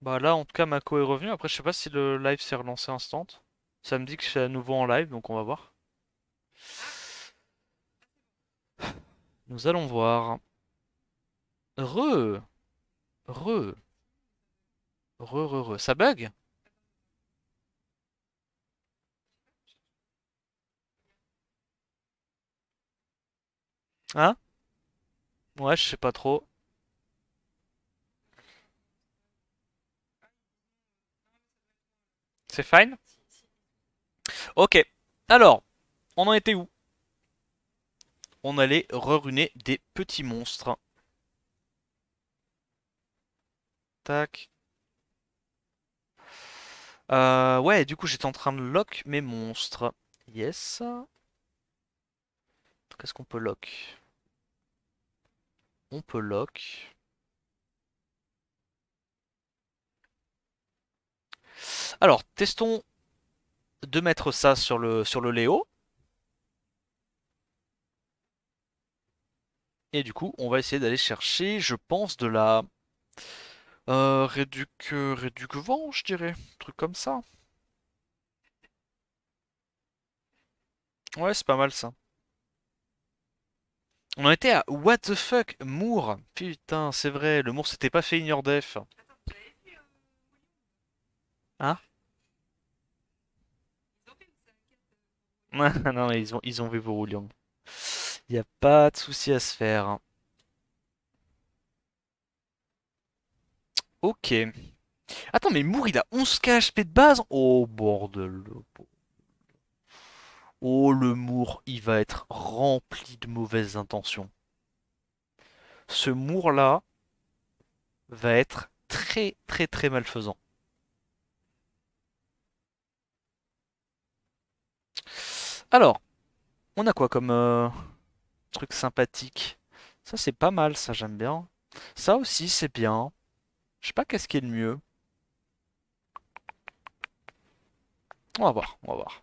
Bah là, en tout cas, Mako est revenu. Après, je sais pas si le live s'est relancé instant. Ça me dit que c'est à nouveau en live, donc on va voir. Nous allons voir. Re, re, re. Ça bug? Hein? Ouais, je sais pas trop. C'est fine? Ok. Alors, on en était où? On allait reruner des petits monstres. Tac. Ouais, du coup, j'étais en train de lock mes monstres. Yes. Qu'est-ce qu'on peut lock? On peut lock. Alors, testons de mettre ça sur le Léo. Et du coup, on va essayer d'aller chercher, je pense, de la réduc vent, je dirais. Un truc comme ça. Ouais, c'est pas mal ça. On en était à What the fuck, Moore. Putain, c'est vrai, le Moore s'était pas fait in your def. Hein? Non, mais ils ont vu vos Rouliang. Y a pas de souci à se faire. Ok. Attends, mais Moore, il a 11k HP de base? Oh, bordel. Oh, le Moore, il va être rempli de mauvaises intentions. Ce Moore-là va être très malfaisant. Alors, on a quoi comme truc sympathique? Ça, c'est pas mal, ça, j'aime bien. Ça aussi, c'est bien. Je sais pas qu'est-ce qui est le mieux. On va voir, on va voir.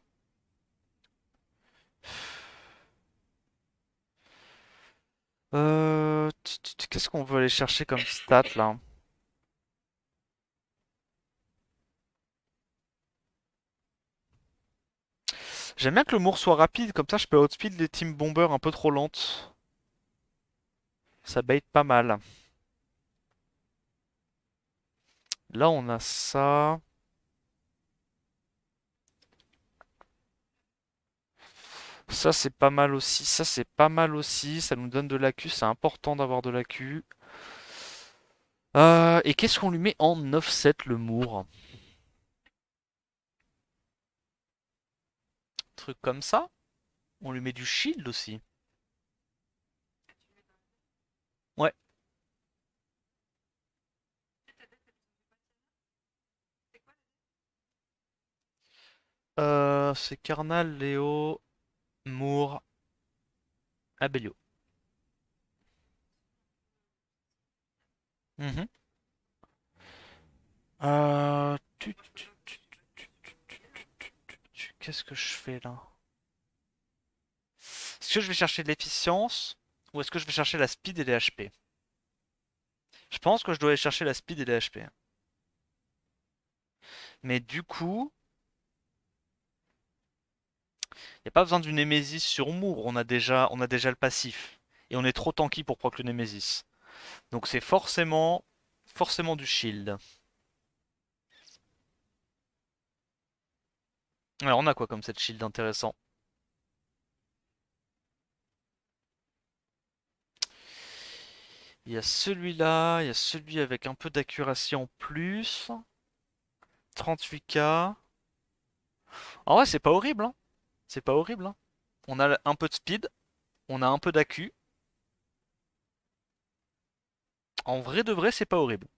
Qu'est-ce qu'on veut aller chercher comme stat, là? J'aime bien que le Moore soit rapide, comme ça je peux outspeed les team bombers un peu trop lentes. Ça bait pas mal. Là, on a ça. Ça, c'est pas mal aussi. Ça, c'est pas mal aussi. Ça nous donne de l'AQ. C'est important d'avoir de l'AQ. Et qu'est-ce qu'on lui met en offset, le Moore? Truc comme ça. On lui met du shield aussi. Ouais. C'est Carnal, Léo, Moore, Abelio. Mhm. Qu'est-ce que je fais là? Est-ce que je vais chercher de l'efficience ou est-ce que je vais chercher la speed et les HP? Je pense que je dois aller chercher la speed et les HP. Mais du coup, il n'y a pas besoin du Nemesis sur Moore. On a déjà le passif. Et on est trop tanky pour proc le Nemesis. Donc c'est forcément du shield. Alors on a quoi comme cette shield intéressant? Il y a celui-là, il y a celui avec un peu d'accuracy en plus. 38k. En vrai, c'est pas horrible, hein. C'est pas horrible, hein. On a un peu de speed, on a un peu d'accu. En vrai de vrai, c'est pas horrible.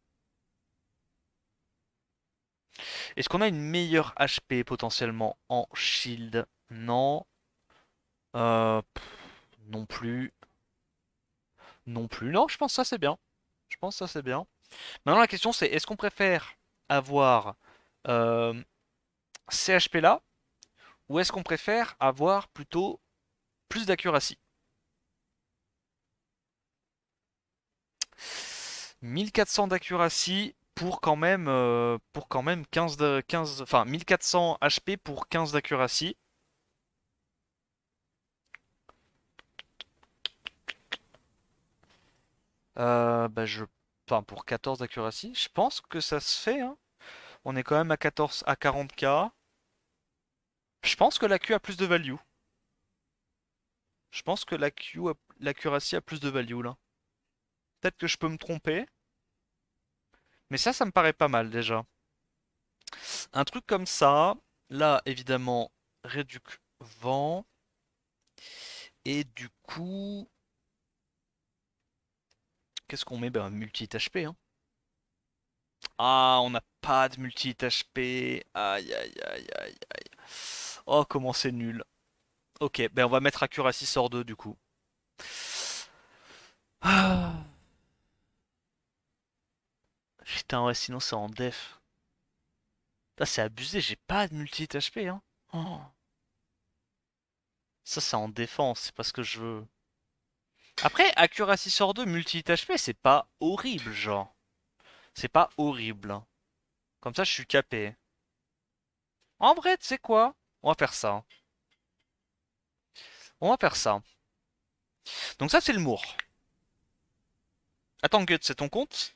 Est-ce qu'on a une meilleure HP potentiellement en shield? Non. Non plus. Non plus. Non, je pense que ça c'est bien. Je pense que ça c'est bien. Maintenant la question c'est est-ce qu'on préfère avoir ces HP là ou est-ce qu'on préfère avoir plutôt plus d'accuracy? 1400 d'accuracy pour quand même 15, enfin 1400 HP pour 15 d'accuracy. Bah enfin pour 14 d'accuracy, je pense que ça se fait, hein. On est quand même à 14, à 40k. Je pense que la Q a plus de value. Je pense que l'accuracy a plus de value là. Peut-être que je peux me tromper, mais ça me paraît pas mal déjà. Un truc comme ça, là évidemment, réduc vent, et du coup, qu'est-ce qu'on met? Ben, multi-hit HP, hein. Ah, on n'a pas de multi-hit HP. Aïe aïe aïe aïe aïe. Oh, comment c'est nul. Ok, ben on va mettre accuracy sort 2 du coup. Ah, putain, ouais, sinon c'est en def. Ça c'est abusé, j'ai pas de multi-hit HP, hein. Oh, ça c'est en défense, c'est pas ce que je veux. Après, accuracy sort 2, multi-hit HP, c'est pas horrible, genre. C'est pas horrible, hein. Comme ça, je suis capé. En vrai, tu sais quoi? On va faire ça. On va faire ça. Donc ça, c'est le Moore. Attends, Gut, c'est ton compte?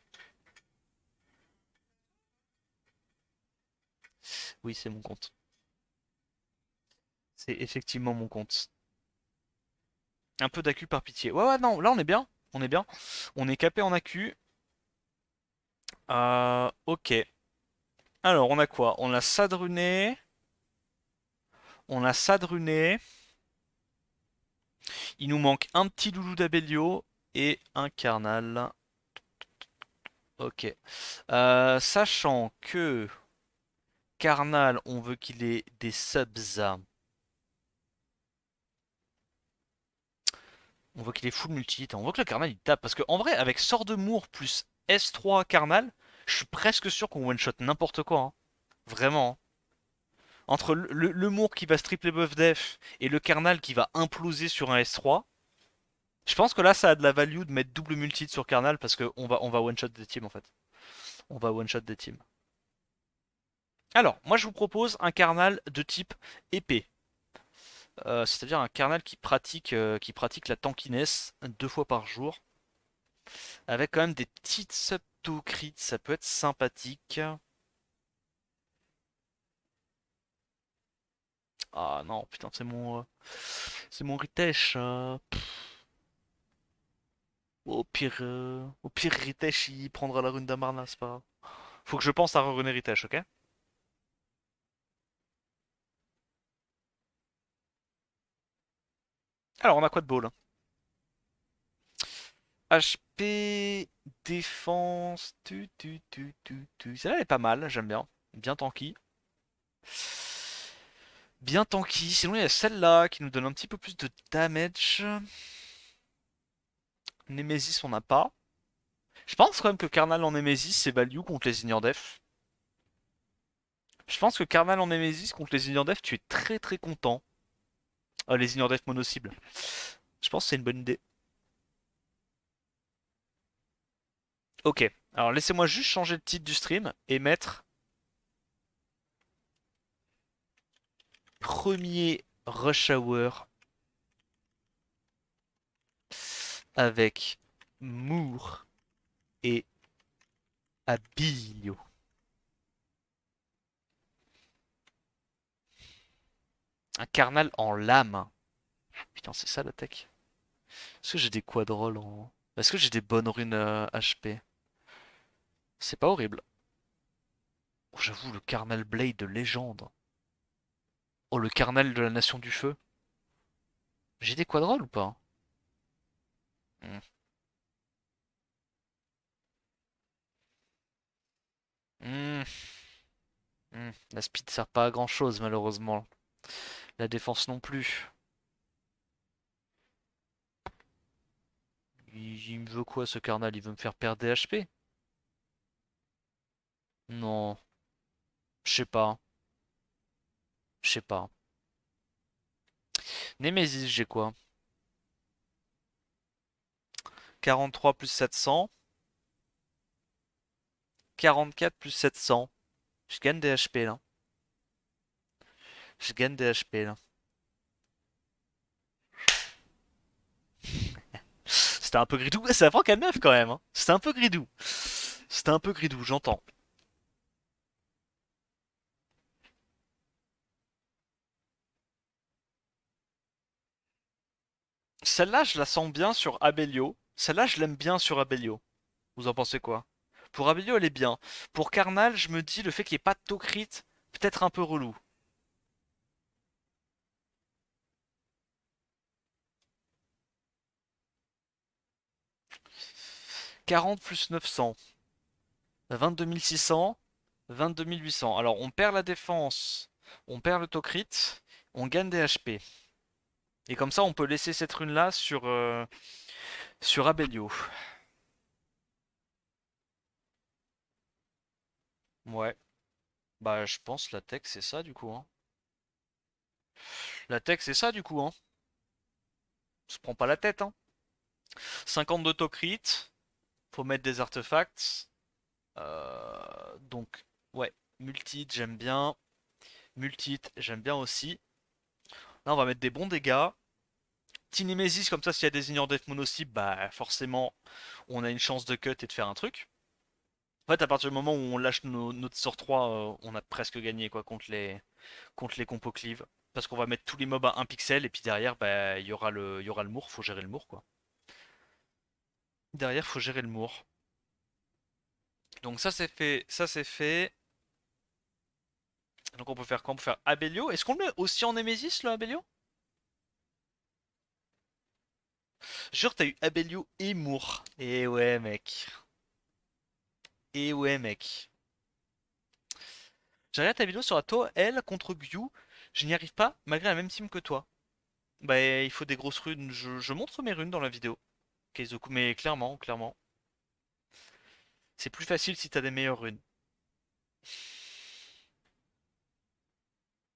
Oui, c'est mon compte. C'est effectivement mon compte. Un peu d'accu par pitié. Ouais, ouais, non, là on est bien. On est bien. On est capé en accu. Ok. Alors, on a quoi? On a Sadruné. On a Sadruné. Il nous manque un petit loulou d'Abelio et un Carnal. Ok. Sachant que Carnal, on veut qu'il ait des subs. On voit qu'il est full multi. On voit que le Carnal il tape. Parce que en vrai, avec Sort de Moore plus S3 Carnal, je suis presque sûr qu'on one-shot n'importe quoi, hein. Vraiment, hein. Entre le Moore qui va strip les buff def et le Carnal qui va imploser sur un S3, je pense que là ça a de la value de mettre double multi sur Carnal parce qu'on va one-shot des teams en fait. On va one-shot des teams. Alors, moi je vous propose un Carnal de type épée. C'est-à-dire un Carnal qui pratique la tankiness 2 fois par jour. Avec quand même des petites subto crits, ça peut être sympathique. Ah non, putain, c'est mon Ritesh. Au pire, Ritesh il prendra la rune d'Amarna, c'est pas grave. Faut que je pense à reruner Ritesh, ok? Alors, on a quoi de beau là? HP, défense, Celle-là elle est pas mal, j'aime bien. Bien tanky. Bien tanky. Sinon, il y a celle-là qui nous donne un petit peu plus de damage. Nemesis, on n'a pas. Je pense quand même que Carnal en Nemesis, c'est value contre les Ignore Def. Je pense que Carnal en Nemesis contre les Ignore Def, tu es très très content. Les Ignore Def mono-cible. Je pense que c'est une bonne idée. Ok, alors laissez-moi juste changer le titre du stream et mettre premier Rush Hour avec Moore et Abilio. Un Carnal en lame. Putain, c'est ça l'attaque. Est-ce que j'ai des quadrolls en... Est-ce que j'ai des bonnes runes HP? C'est pas horrible. Oh, j'avoue, le Carnal Blade de légende. Oh, le Carnal de la Nation du Feu. J'ai des quadrolls ou pas? Hmm. Hmm. La speed sert pas à grand chose malheureusement. La défense non plus. Il me veut quoi ce carnal? Il veut me faire perdre des HP? Non, je sais pas. Je sais pas. Nemesis, j'ai quoi? 43 plus 700. 44 plus 700. Je gagne des HP là. Je gagne des HP là. C'était un peu gridou. Ça apprend qu'à 9 quand même, hein. C'était un peu gridou. C'était un peu gridou, j'entends. Celle-là, je la sens bien sur Abelio. Celle-là, je l'aime bien sur Abelio. Vous en pensez quoi? Pour Abelio, elle est bien. Pour Karnal, je me dis le fait qu'il n'y ait pas de Tokrit, peut-être un peu relou. 40 plus 900. 22 600. 22 800. Alors, on perd la défense. On perd le Tokrit. On gagne des HP. Et comme ça, on peut laisser cette rune-là sur Abelio. Ouais. Bah, je pense la tech, c'est ça du coup, hein. La tech, c'est ça du coup, hein. On se prend pas la tête, hein. 50 d'autocrit. Faut mettre des artefacts. Donc, ouais. Multi, j'aime bien. Multi, j'aime bien aussi. Là, on va mettre des bons dégâts. Tinemesis, comme ça, s'il y a des Ignore Death Mono-cible, bah forcément, on a une chance de cut et de faire un truc. En fait, à partir du moment où on lâche notre sort 3, on a presque gagné quoi contre les compos cleave. Parce qu'on va mettre tous les mobs à 1 pixel et puis derrière, bah, il y aura le moor, faut gérer le moor quoi. Derrière, faut gérer le moor. Donc ça c'est fait, ça c'est fait. Donc on peut faire quoi? On peut faire Abelio. Est-ce qu'on le met aussi en Nemesis le Abelio? Jure, t'as eu Abelio et Moore. Et ouais, mec. Et ouais, mec. J'ai regardé ta vidéo sur la elle contre Gyu. Je n'y arrive pas malgré la même team que toi. Bah, il faut des grosses runes. Je montre mes runes dans la vidéo. Keizoku, mais clairement, clairement. C'est plus facile si t'as des meilleures runes.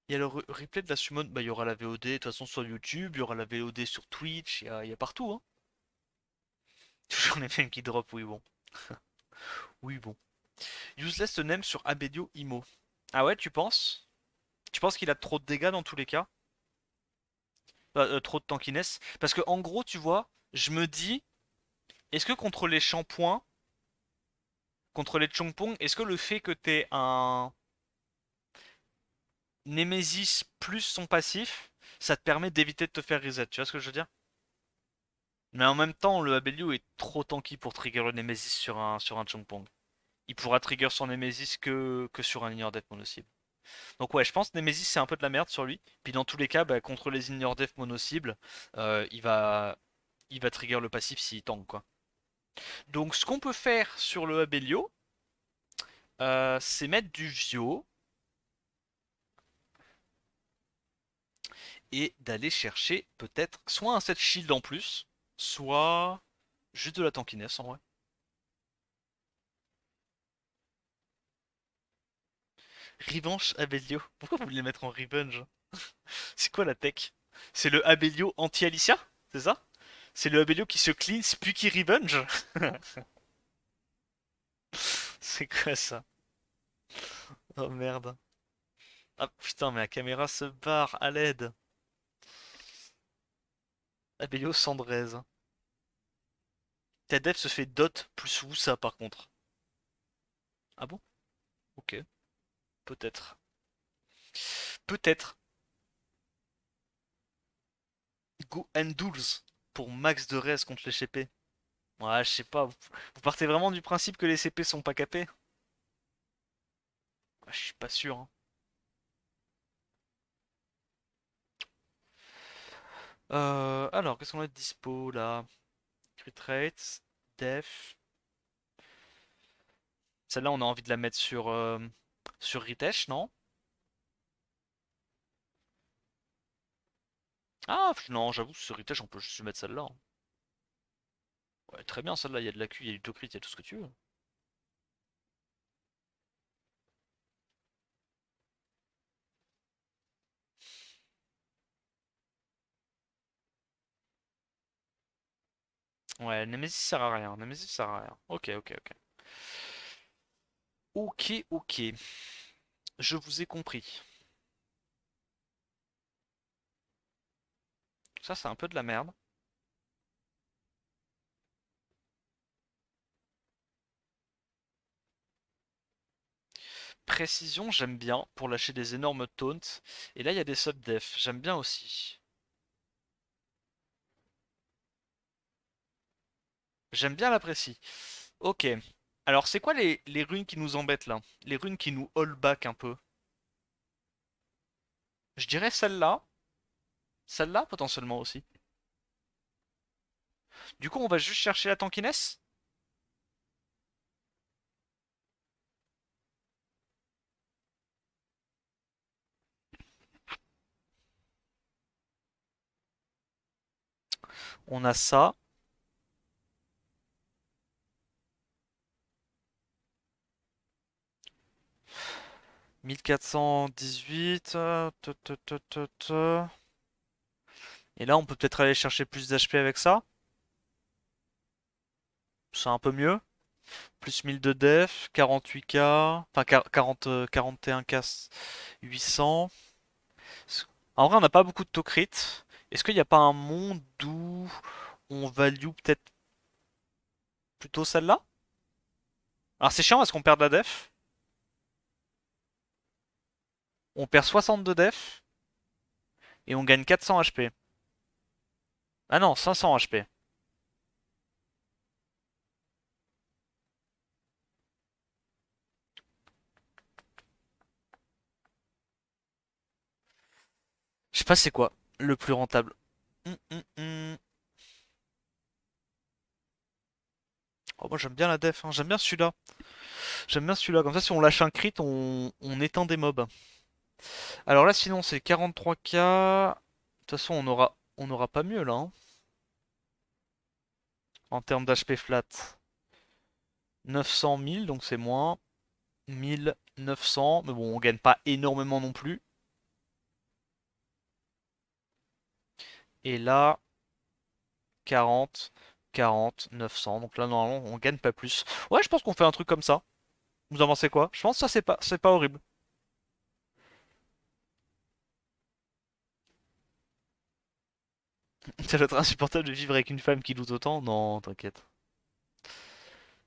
Il y a le replay de la summon. Bah, il y aura la VOD de toute façon sur YouTube. Il y aura la VOD sur Twitch. Il y a partout, hein. Toujours les mêmes qui drop, oui, bon. Oui, bon. Useless name sur Abedio Imo. Ah ouais, tu penses? Tu penses qu'il a trop de dégâts dans tous les cas? Trop de tankiness? Parce que en gros, tu vois, je me dis, est-ce que contre les shampoings, contre les Chongpong, est-ce que le fait que t'aies un Nemesis plus son passif, ça te permet d'éviter de te faire reset? Tu vois ce que je veux dire? Mais en même temps, le Abelio est trop tanky pour trigger le Nemesis sur un Chongpong. Il pourra trigger son Nemesis que sur un Ignore Death mono-cible. Donc ouais, je pense que Nemesis c'est un peu de la merde sur lui. Puis dans tous les cas, bah, contre les Ignore Death mono-cible, il va trigger le passif s'il tank quoi. Donc ce qu'on peut faire sur le Abelio, c'est mettre du Vio et d'aller chercher peut-être soit un set shield en plus, soit juste de la tankiness en vrai. Revenge Abelio. Pourquoi vous voulez le mettre en revenge? C'est quoi la tech? C'est le Abelio anti-Alicia? C'est ça? C'est le Abelio qui se cleanse puis qui revenge? C'est quoi ça? Oh merde. Ah putain, mais la caméra se barre à l'aide. Abelio Cendrez. Ta def se fait dot plus Wusa par contre. Ah bon? Ok. Peut-être. Peut-être. Go and Duels pour max de res contre les CP. Ouais, je sais pas. Vous partez vraiment du principe que les CP sont pas capés? Ouais, je suis pas sûr, hein. Alors, qu'est-ce qu'on a de dispo là? Crit rate, def. Celle-là, on a envie de la mettre sur Ritesh, non? Ah, non, j'avoue, sur Ritesh, on peut juste mettre celle-là, hein. Ouais, très bien, celle-là, il y a de la Q, il y a du Tokrit, il y a tout ce que tu veux. Ouais, Nemesis sert à rien, Nemesis sert à rien. Ok, ok, ok. Ok, ok. Je vous ai compris. Ça, c'est un peu de la merde. Précision, j'aime bien pour lâcher des énormes taunts. Et là, il y a des sub-def. J'aime bien aussi. J'aime bien la précis. Ok. Alors, c'est quoi les runes qui nous embêtent là? Les runes qui nous hold back un peu? Je dirais celle-là. Celle-là, potentiellement aussi. Du coup, on va juste chercher la tankiness. On a ça. 1418. Et là, on peut peut-être aller chercher plus d'HP avec ça. C'est un peu mieux. Plus 1000 de def, 48k. Enfin, 40, 41k 800. En vrai, on n'a pas beaucoup de taux crit. Est-ce qu'il n'y a pas un monde où on value peut-être plutôt celle-là? Alors c'est chiant, est-ce qu'on perd de la def? On perd 60 de def et on gagne 400 HP. Ah non, 500 HP. Je sais pas c'est quoi le plus rentable. Hum. Oh, moi j'aime bien la def, hein. J'aime bien celui-là. J'aime bien celui-là. Comme ça, si on lâche un crit, on éteint des mobs. Alors là, sinon, c'est 43k. De toute façon, on aura pas mieux là, hein, en termes d'HP flat. 900 000, donc c'est moins. 1900, mais bon, on gagne pas énormément non plus. Et là, 40, 40, 900. Donc là, normalement, on gagne pas plus. Ouais, je pense qu'on fait un truc comme ça. Vous en pensez quoi? Je pense que ça, c'est pas horrible. Ça doit être insupportable de vivre avec une femme qui doute autant. Non, t'inquiète.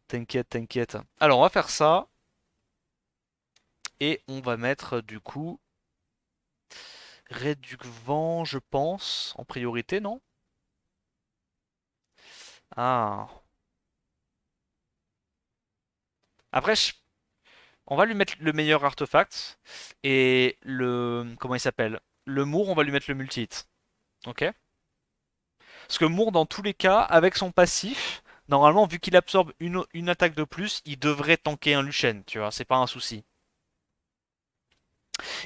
T'inquiète, t'inquiète. Alors, on va faire ça. Et on va mettre, du coup, Réduc vent, je pense, en priorité, non? Ah. Après, on va lui mettre le meilleur artefact. Et le... Comment il s'appelle? Le Mour, on va lui mettre le multi-hit. Ok? Parce que Moore, dans tous les cas, avec son passif, normalement, vu qu'il absorbe une attaque de plus, il devrait tanker un Luchen, tu vois, c'est pas un souci.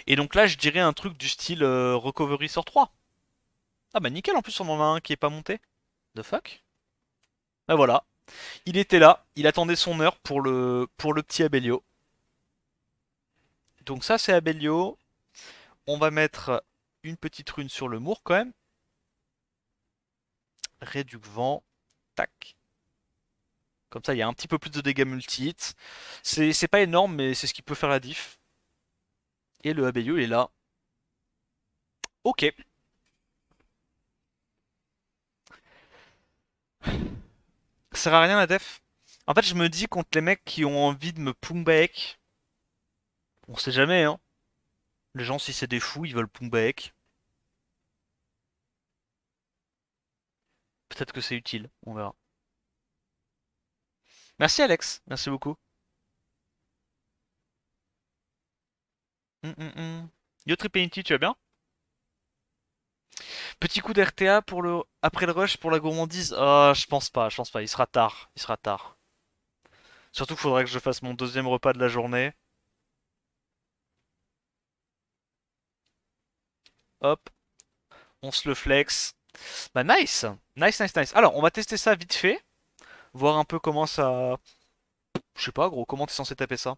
Et donc là, je dirais un truc du style Recovery sur 3. Ah bah nickel, en plus on en a un qui est pas monté. The fuck? Bah voilà, il était là, il attendait son heure pour le petit Abelio. Donc ça c'est Abelio. On va mettre une petite rune sur le Moore quand même. Réduc vent. Tac. Comme ça, il y a un petit peu plus de dégâts multi-hit. C'est pas énorme, mais c'est ce qui peut faire la diff. Et le Abelio il est là. Ok. Ça sert à rien la def. En fait, je me dis contre les mecs qui ont envie de me pumbaek, on sait jamais, hein. Les gens, si c'est des fous, ils veulent pumbaek. Peut-être que c'est utile, on verra. Merci Alex, merci beaucoup. Yo Tripenity, tu vas bien? Petit coup d'RTA pour le après le rush pour la gourmandise. Ah, je pense pas, il sera tard, il sera tard. Surtout qu'il faudrait que je fasse mon deuxième repas de la journée. Hop, on se le flex. Bah nice, nice. Alors, on va tester ça vite fait, voir un peu comment ça. Je sais pas, gros, comment t'es censé taper ça?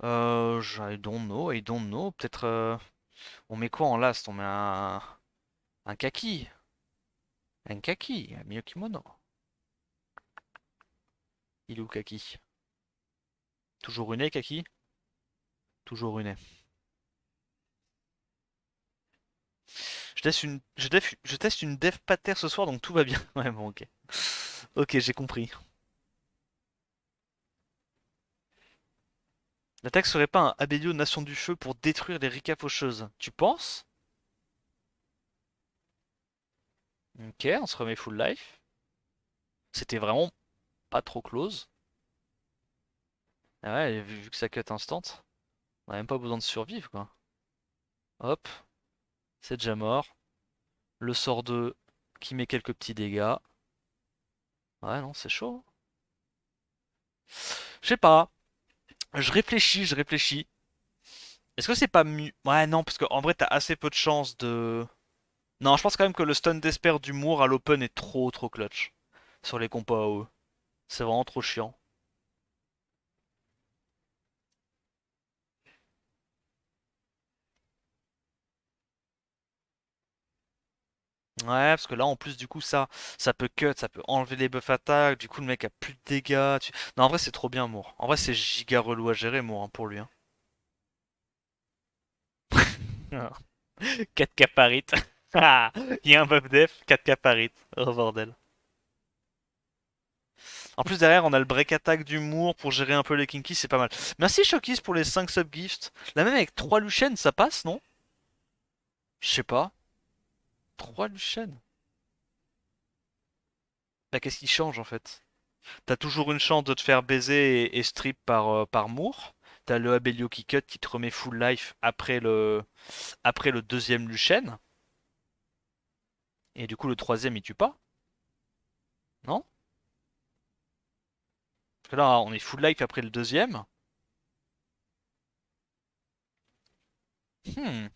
I don't know. Peut-être. On met quoi en last? On met un kaki. Un kaki, un mieux kimono. Il est où kaki? Toujours runé kaki? Toujours runé. Je teste une dev pater ce soir donc tout va bien. Ouais bon ok. Ok j'ai compris. L'attaque serait pas un Abelio Nation du Feu pour détruire les Rika faucheuses. Tu penses? Ok, on se remet full life. C'était vraiment pas trop close. Ah ouais, vu que ça cut instant, on a même pas besoin de survivre quoi. Hop, c'est déjà mort. Le sort 2 qui met quelques petits dégâts. Ouais non, c'est chaud. Je sais pas. Je réfléchis, je réfléchis. Est-ce que c'est pas mieux? Ouais non, parce qu'en vrai t'as assez peu de chances de... Non, je pense quand même que le stun d'Esper du Moore à l'open est trop clutch. Sur les compos AOE. C'est vraiment trop chiant. Ouais, parce que là, en plus, du coup, ça peut cut, ça peut enlever les buffs attaques. Du coup, le mec a plus de dégâts. Non, en vrai, c'est trop bien, Moore. En vrai, c'est giga relou à gérer, Moore, hein, pour lui. Hein. 4 parit. Ah, il y a un buff def, 4 parit. Oh bordel. En plus, derrière, on a le break attack du Moore pour gérer un peu les kinky, c'est pas mal. Merci, Shokis, pour les 5 sub-gifts. Là, même avec 3 Luciennes, ça passe, non? Je sais pas. 3 Luciennes. Bah, qu'est-ce qui change, en fait? T'as toujours une chance de te faire baiser et strip par Moore. T'as le Abelio qui cut qui te remet full life après le deuxième Luchen. Et du coup, le troisième, il tue pas, non? Parce que là, on est full life après le deuxième. Hmm.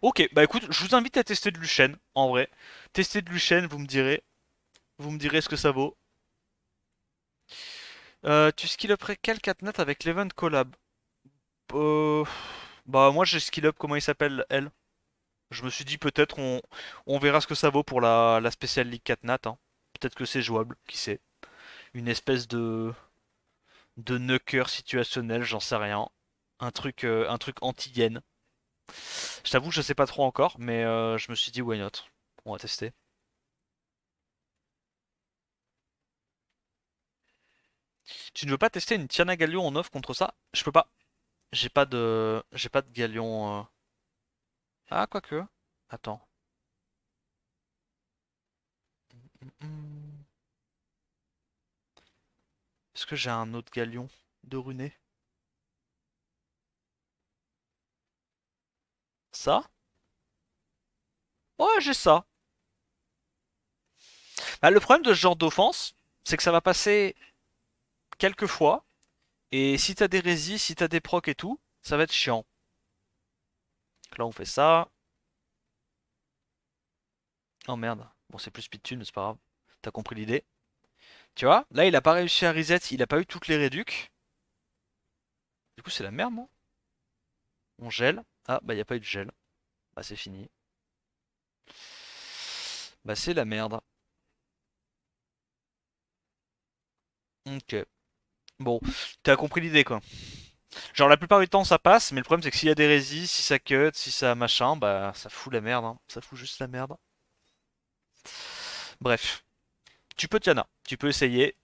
Ok, bah écoute, je vous invite à tester de Luchen, en vrai. Testez de Luchen, vous me direz. Vous me direz ce que ça vaut. Tu skill après quel catnat avec l'event collab? Euh... Bah moi j'ai skill up, comment il s'appelle, elle? Je me suis dit peut-être on verra ce que ça vaut pour la Special League 4 Nat. Hein. Peut-être que c'est jouable, qui sait. Une espèce de knocker situationnel, j'en sais rien. Un truc anti-yen. Je t'avoue, je sais pas trop encore, mais je me suis dit why not. On va tester. Tu ne veux pas tester une Tiana Galion en off contre ça? Je peux pas. J'ai pas de Galion. Ah quoique. Attends. Hmm. Est-ce que j'ai un autre Galion de runé? Ça? Ouais, j'ai ça. Bah, le problème de ce genre d'offense, c'est que ça va passer quelques fois. Et si t'as des résis, si t'as des procs et tout, ça va être chiant. Donc là, on fait ça. Oh merde. Bon, c'est plus speedtune, mais c'est pas grave. T'as compris l'idée. Tu vois, là, il a pas réussi à reset, il a pas eu toutes les réducs. Du coup, c'est la merde, non? On gèle. Ah, bah, y a pas eu de gel. Bah, c'est fini. Bah, c'est la merde. Ok. Bon, t'as compris l'idée, quoi. Genre, la plupart du temps, ça passe, mais le problème, c'est que s'il y a des résis, si ça cut, si ça machin, bah, ça fout la merde, hein. Ça fout juste la merde. Bref. Tu peux Tiana, tu peux essayer,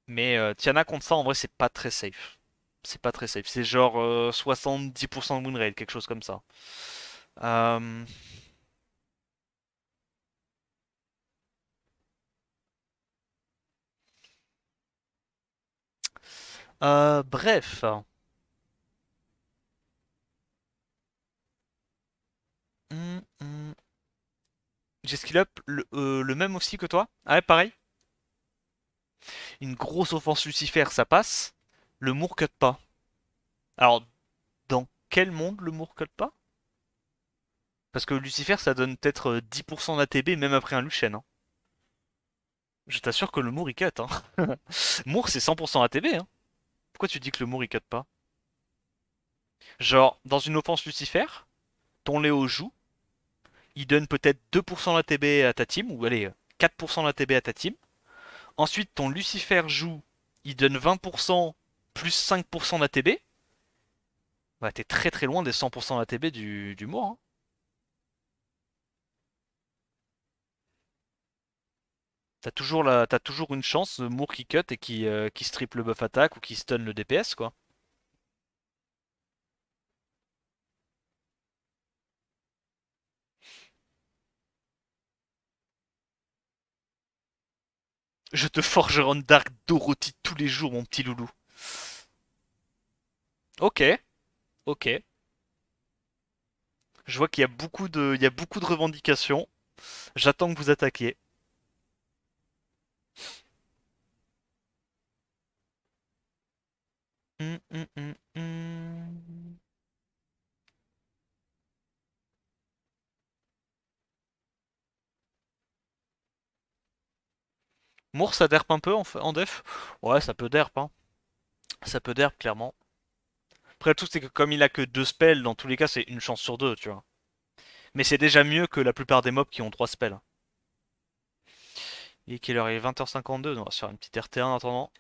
mais Tiana contre ça en vrai c'est pas très safe. C'est pas très safe. C'est genre 70% de win rate, quelque chose comme ça. Euh, bref. Hum. J'ai skill up le même aussi que toi. Ah ouais, pareil. Une grosse offense Lucifer, ça passe. Le Moore cut pas. Alors, dans quel monde le Moore cut pas? Parce que Lucifer ça donne peut-être 10% d'ATB même après un Lucian. Hein. Je t'assure que le Moore il cut. Hein. Moore c'est 100% ATB. Hein. Pourquoi tu dis que le Moore il cut pas? Genre, dans une offense Lucifer, ton Léo joue, il donne peut-être 2% d'ATB à ta team, ou allez, 4% d'ATB à ta team. Ensuite, ton Lucifer joue, il donne 20% plus 5% d'ATB. Bah, t'es très très loin des 100% d'ATB du Moore, hein. T'as toujours une chance, Moore qui cut et qui strip le buff attack ou qui stun le DPS, quoi. Je te forgerai en Dark Dorothy tous les jours, mon petit loulou. Ok, ok. Je vois qu'il y a il y a beaucoup de revendications. J'attends que vous attaquiez. Hum, hum, hum, hum. Moore, ça derp un peu en def? Ouais, ça peut derp, hein. Ça peut derp, clairement. Après, le truc, c'est que comme il a que deux spells, dans tous les cas, c'est une chance sur deux, tu vois. Mais c'est déjà mieux que la plupart des mobs qui ont trois spells. Et qu'il heure? Il est 20h52, on va se faire une petite RT1 en attendant.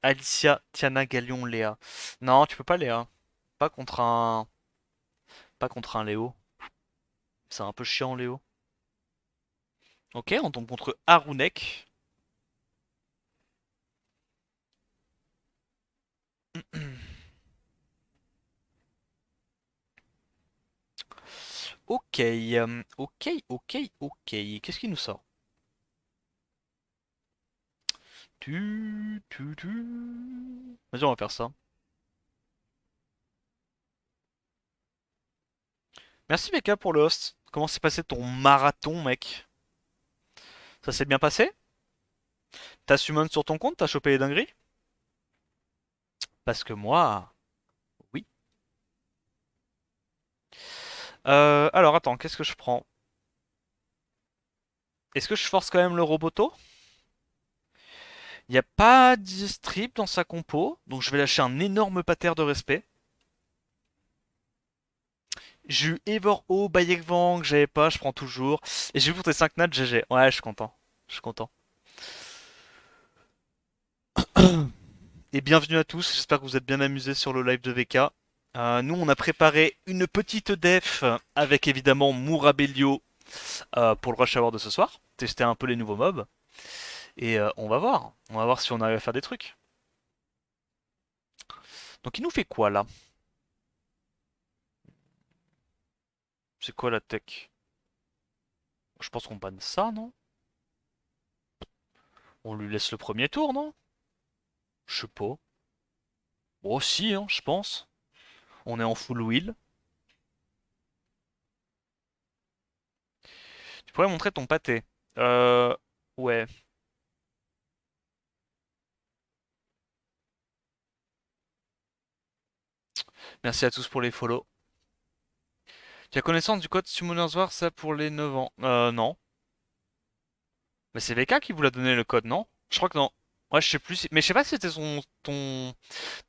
Alicia, Tiana, Galion, Léa. Non, tu peux pas Léa. Pas contre un... Pas contre un Léo. C'est un peu chiant, Léo. Ok, on tombe contre Harunek. Ok, ok. Qu'est-ce qu'il nous sort? Vas-y, on va faire ça. Merci Becca pour le host. Comment s'est passé ton marathon, mec? Ça s'est bien passé? T'as summon sur ton compte? T'as chopé les dingueries? Parce que moi, oui. Alors attends, qu'est-ce que je prends? Est-ce que je force quand même le Roboto? Il n'y a pas de strip dans sa compo, donc je vais lâcher un énorme pater de respect. J'ai eu Evor O, Bayek Vang, j'avais pas, je prends toujours. Et j'ai vu pour tes 5 nats, GG. Ouais, je suis content. Je suis content. Et bienvenue à tous, j'espère que vous êtes bien amusés sur le live de VK. Nous, on a préparé une petite def avec évidemment Mourabelio pour le rush hour de ce soir. Tester un peu les nouveaux mobs. Et on va voir. On va voir si on arrive à faire des trucs. Donc il nous fait quoi là? C'est quoi la tech? Je pense qu'on banne ça, non? On lui laisse le premier tour, non? Je sais pas. Bon, si, hein, je pense. On est en full wheel. Tu pourrais montrer ton pâté. Euh... Ouais. Merci à tous pour les follow. Tu as connaissance du code Summoners War, ça pour les 9 ans? Non. Mais c'est VK qui vous l'a donné le code, non? Je crois que non. Ouais, je sais plus. Mais je sais pas si c'était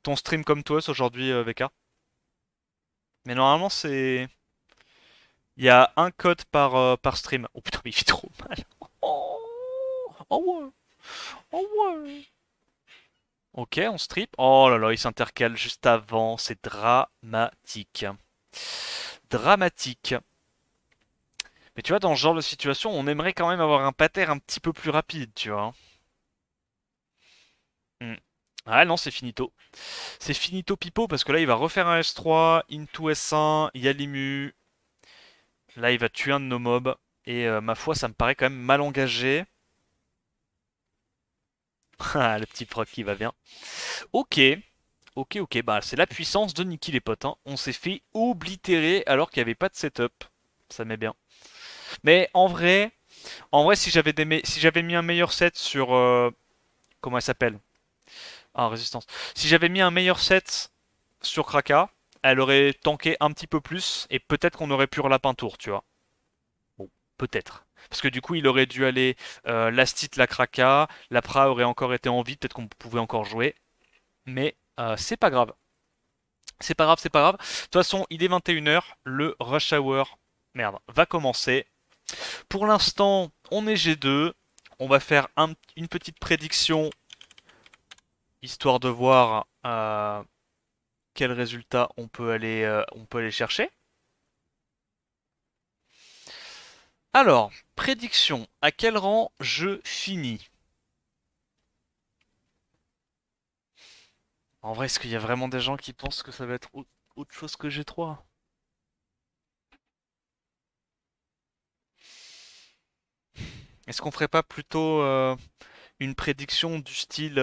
ton stream comme toi aujourd'hui, VK. Mais normalement, c'est. Il y a un code par stream. Oh putain, mais il fait trop mal. Oh, oh ouais. Oh ouais. Ok, on strip. Oh là là, il s'intercale juste avant. C'est dramatique. Dramatique. Mais tu vois, dans ce genre de situation, on aimerait quand même avoir un pater un petit peu plus rapide, tu vois. Hmm. Ah non, c'est finito. C'est finito pipo parce que là, il va refaire un S3, into S1, il y a l'Imu. Là, il va tuer un de nos mobs. Et ma foi, ça me paraît quand même mal engagé. Ah, le petit proc qui va bien. Ok, ok. Bah, c'est la puissance de Nikki, les potes, hein. On s'est fait oblitérer alors qu'il n'y avait pas de setup. Ça met bien. Mais en vrai, si j'avais mis un meilleur set sur comment elle s'appelle? Ah, résistance. Si j'avais mis un meilleur set sur Kraka, elle aurait tanké un petit peu plus et peut-être qu'on aurait pu relapin tour, tu vois. Bon, peut-être. Parce que du coup, il aurait dû aller Lastit la Kraka, la Pra aurait encore été en vie, peut-être qu'on pouvait encore jouer. Mais C'est pas grave. C'est pas grave, c'est pas grave. De toute façon, il est 21 h, le rush hour, merde, va commencer. Pour l'instant, on est G2. On va faire une petite prédiction, histoire de voir quel résultat on peut aller chercher. Alors, prédiction, à quel rang je finis? En vrai, est-ce qu'il y a vraiment des gens qui pensent que ça va être autre chose que G3? Est-ce qu'on ferait pas plutôt une prédiction du style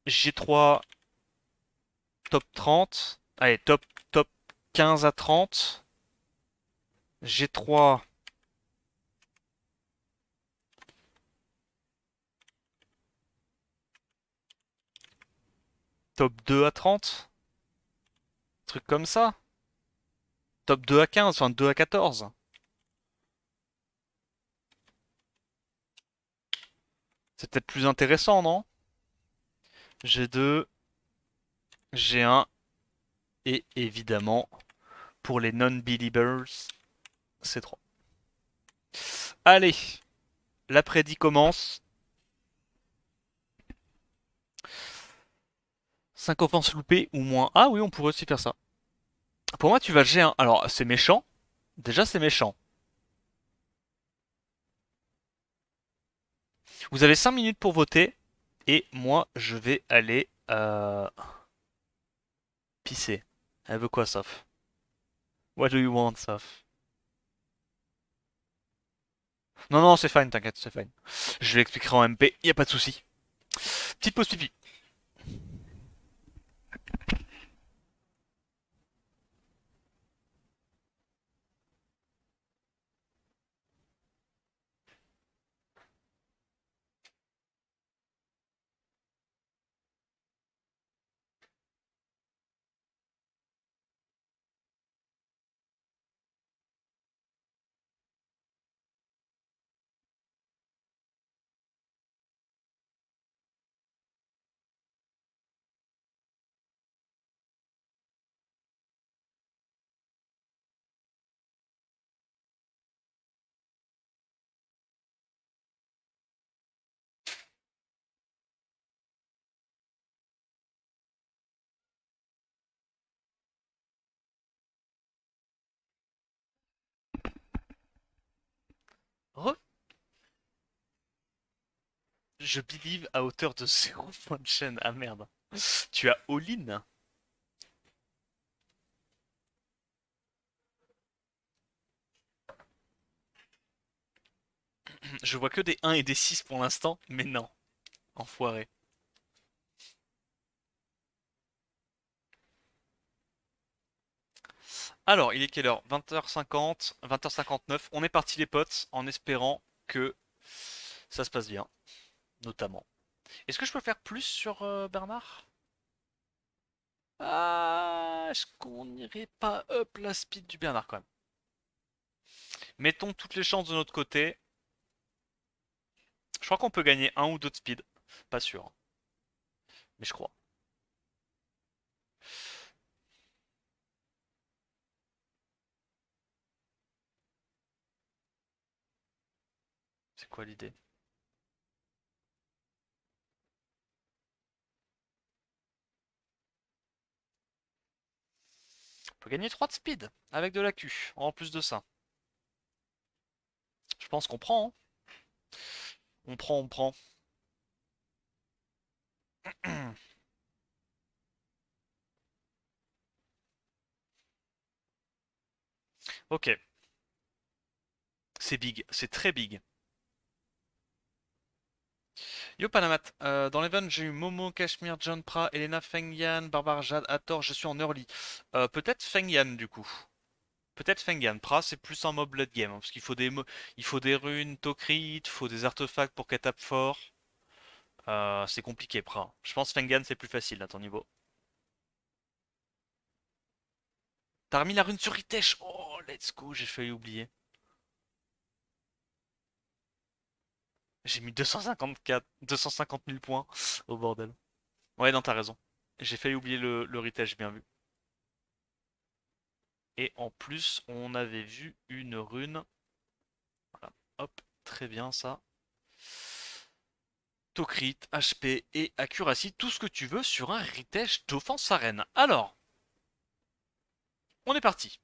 G3 top 30? Allez, top 15 à 30. G3 top 2 à 30? Truc comme ça? Top 2 à 15, enfin 2 à 14. C'est peut-être plus intéressant, non? G2, G1 et évidemment, pour les non-believers, C3. Allez, l'après-dit commence. 5 offenses loupées ou moins. Ah oui, on pourrait aussi faire ça. Pour moi, tu vas G1. Alors, c'est méchant. Déjà, c'est méchant. Vous avez 5 minutes pour voter. Et moi, je vais aller pisser. Elle veut quoi, Soph? What do you want, Soph? Non, non, c'est fine, t'inquiète, c'est fine. Je lui expliquerai en MP, y a pas de souci. Petite pause pipi. Re Je believe à hauteur de 0 point de chaîne. Ah merde. Tu as all-in? Je vois que des 1 et des 6 pour l'instant, mais non. Enfoiré. Alors, il est quelle heure? 20h50, 20h59. On est parti les potes, en espérant que ça se passe bien, notamment. Est-ce que je peux faire plus sur Bernard? Ah, est-ce qu'on n'irait pas up la speed du Bernard quand même? Mettons toutes les chances de notre côté. Je crois qu'on peut gagner un ou deux de speed. Pas sûr, hein, mais je crois. C'est quoi l'idée? On peut gagner 3 de speed avec de la Q, en plus de ça. Je pense qu'on prend, hein. On prend, on prend. Ok, c'est big, c'est très big. Yo Panamat, dans l'event j'ai eu Momo, Kashmir, John Pra, Elena, Feng Yan, Barbara Jade, Hathor, je suis en early. Peut-être Feng Yan du coup. Peut-être Feng Yan. Pra c'est plus un mob blood game, hein, parce qu'il faut il faut des runes, Tokrit, il faut des artefacts pour qu'elle tape fort. C'est compliqué Pra. Je pense Feng Yan c'est plus facile à ton niveau. T'as remis la rune sur Ritesh. Oh let's go, j'ai failli oublier. J'ai mis 254, 250 000 points au bordel. Ouais non t'as raison. J'ai failli oublier le retail, j'ai bien vu. Et en plus, on avait vu une rune. Voilà, hop, très bien ça. Tocrit, HP et Accuracy, tout ce que tu veux sur un Ritech d'offense arène. Alors, on est parti.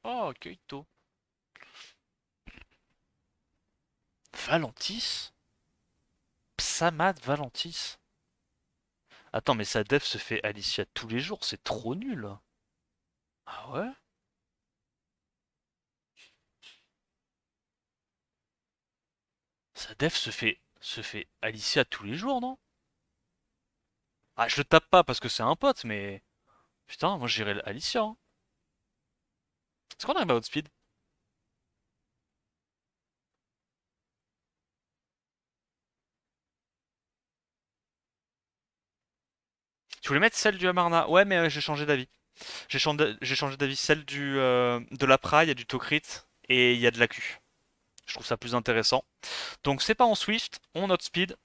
Oh, Keito. Valentis? Psamad Valentis? Attends, mais sa def se fait Alicia tous les jours, c'est trop nul. Ah ouais? Sa def se fait Alicia tous les jours, non? Ah, je le tape pas parce que c'est un pote, mais... Putain, moi j'irais Alicia, hein. Est-ce qu'on arrive à outspeed? Tu voulais mettre celle du Amarna? Ouais, mais j'ai changé d'avis. J'ai changé d'avis. Celle de la Pra, il y a du Tokrit et il y a de la Q. Je trouve ça plus intéressant. Donc c'est pas en Swift, on outspeed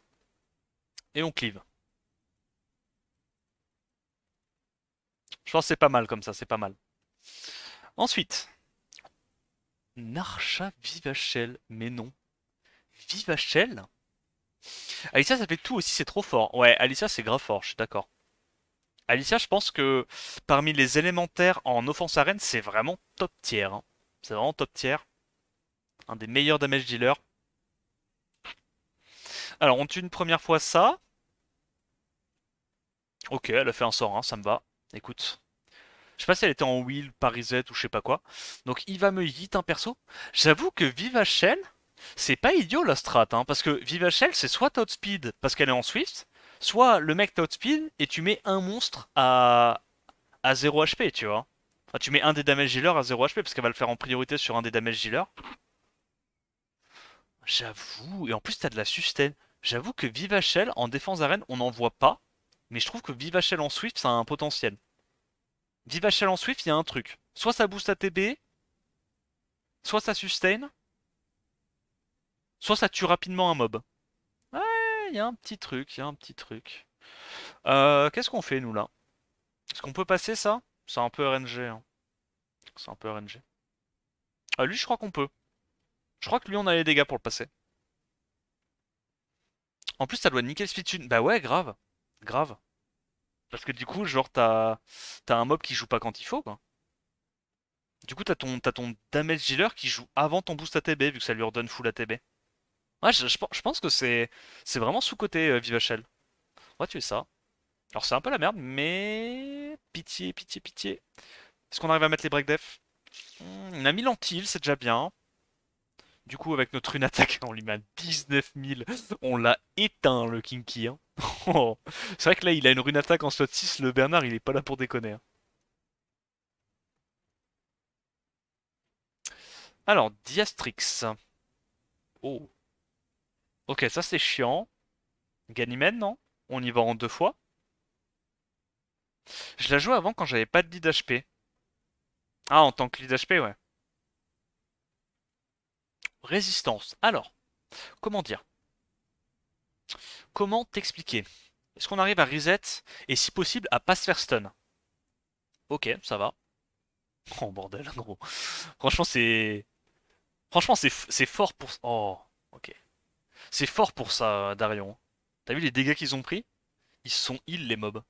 et on cleave. Je pense que c'est pas mal comme ça, c'est pas mal. Ensuite, Narcha Vivachel. Mais non. Vivachel? Alicia, ça fait tout aussi, c'est trop fort. Ouais, Alicia, c'est grave fort, je suis d'accord. Alicia, je pense que parmi les élémentaires en offense arène, c'est vraiment top tier, hein. C'est vraiment top tier. Un des meilleurs damage dealers. Alors, on tue une première fois ça. Ok, elle a fait un sort, hein, ça me va. Écoute. Je sais pas si elle était en wheel, par reset ou je sais pas quoi. Donc il va me hit un perso. J'avoue que Viva Shell, c'est pas idiot la strat, hein, parce que Viva Shell, c'est soit t'outspeed parce qu'elle est en Swift, soit le mec t'outspeed et tu mets un monstre à 0 HP, tu vois. Enfin, tu mets un des damage dealers à 0 HP parce qu'elle va le faire en priorité sur un des damage dealers. J'avoue, et en plus t'as de la sustain. J'avoue que Viva Shell en défense arène, on n'en voit pas, mais je trouve que Viva Shell en Swift, ça a un potentiel. Viva Shell en Swift, il y a un truc. Soit ça booste ATB, soit ça sustain, soit ça tue rapidement un mob. Ouais, il y a un petit truc, il y a un petit truc. Qu'est-ce qu'on fait nous là? Est-ce qu'on peut passer ça? C'est un peu RNG, hein. C'est un peu RNG. Ah lui je crois qu'on peut. Je crois que lui on a les dégâts pour le passer. En plus ça doit niquer le speed. Bah ouais grave. Grave. Parce que du coup genre t'as un mob qui joue pas quand il faut quoi. Du coup t'as ton damage dealer qui joue avant ton boost ATB vu que ça lui redonne full ATB. Ouais je pense que c'est vraiment sous-côté Viva Shell. On va tuer ça. Alors c'est un peu la merde, mais pitié, pitié, pitié. Est-ce qu'on arrive à mettre les break def? On a mis l'antil, c'est déjà bien. Du coup, avec notre une attaque, on lui met à 19 000. On l'a éteint, le Kinky, hein. Oh. C'est vrai que là, il a une rune attaque en slot 6. Le Bernard, il est pas là pour déconner, hein. Alors, Diastrix. Oh. Ok, ça c'est chiant. Ganymède, non? On y va en deux fois. Je la jouais avant quand j'avais pas de lead HP. Ah, en tant que lead HP, ouais. Résistance. Alors, comment dire? Comment t'expliquer? Est-ce qu'on arrive à reset et si possible à pas se faire stun? Ok, ça va. Oh bordel, gros. Franchement, c'est fort pour. Oh, ok. C'est fort pour ça, Darion. T'as vu les dégâts qu'ils ont pris? Ils se sont heal les mobs.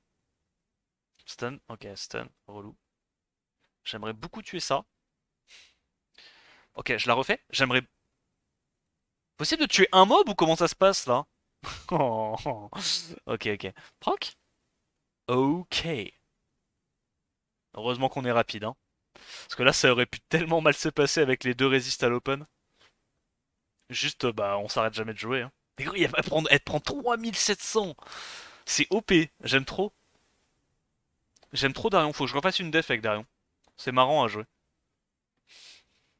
Stun, ok, stun, relou. J'aimerais beaucoup tuer ça. Ok, je la refais. J'aimerais. Possible de tuer un mob ou comment ça se passe là? Oh, oh. Ok, ok. Proc? Ok. Heureusement qu'on est rapide, hein. Parce que là, ça aurait pu tellement mal se passer avec les deux résistes à l'open. Juste, bah, on s'arrête jamais de jouer, hein. Mais gros, elle prend 3700. C'est OP. J'aime trop. J'aime trop Darion. Faut que je refasse une def avec Darion. C'est marrant à jouer.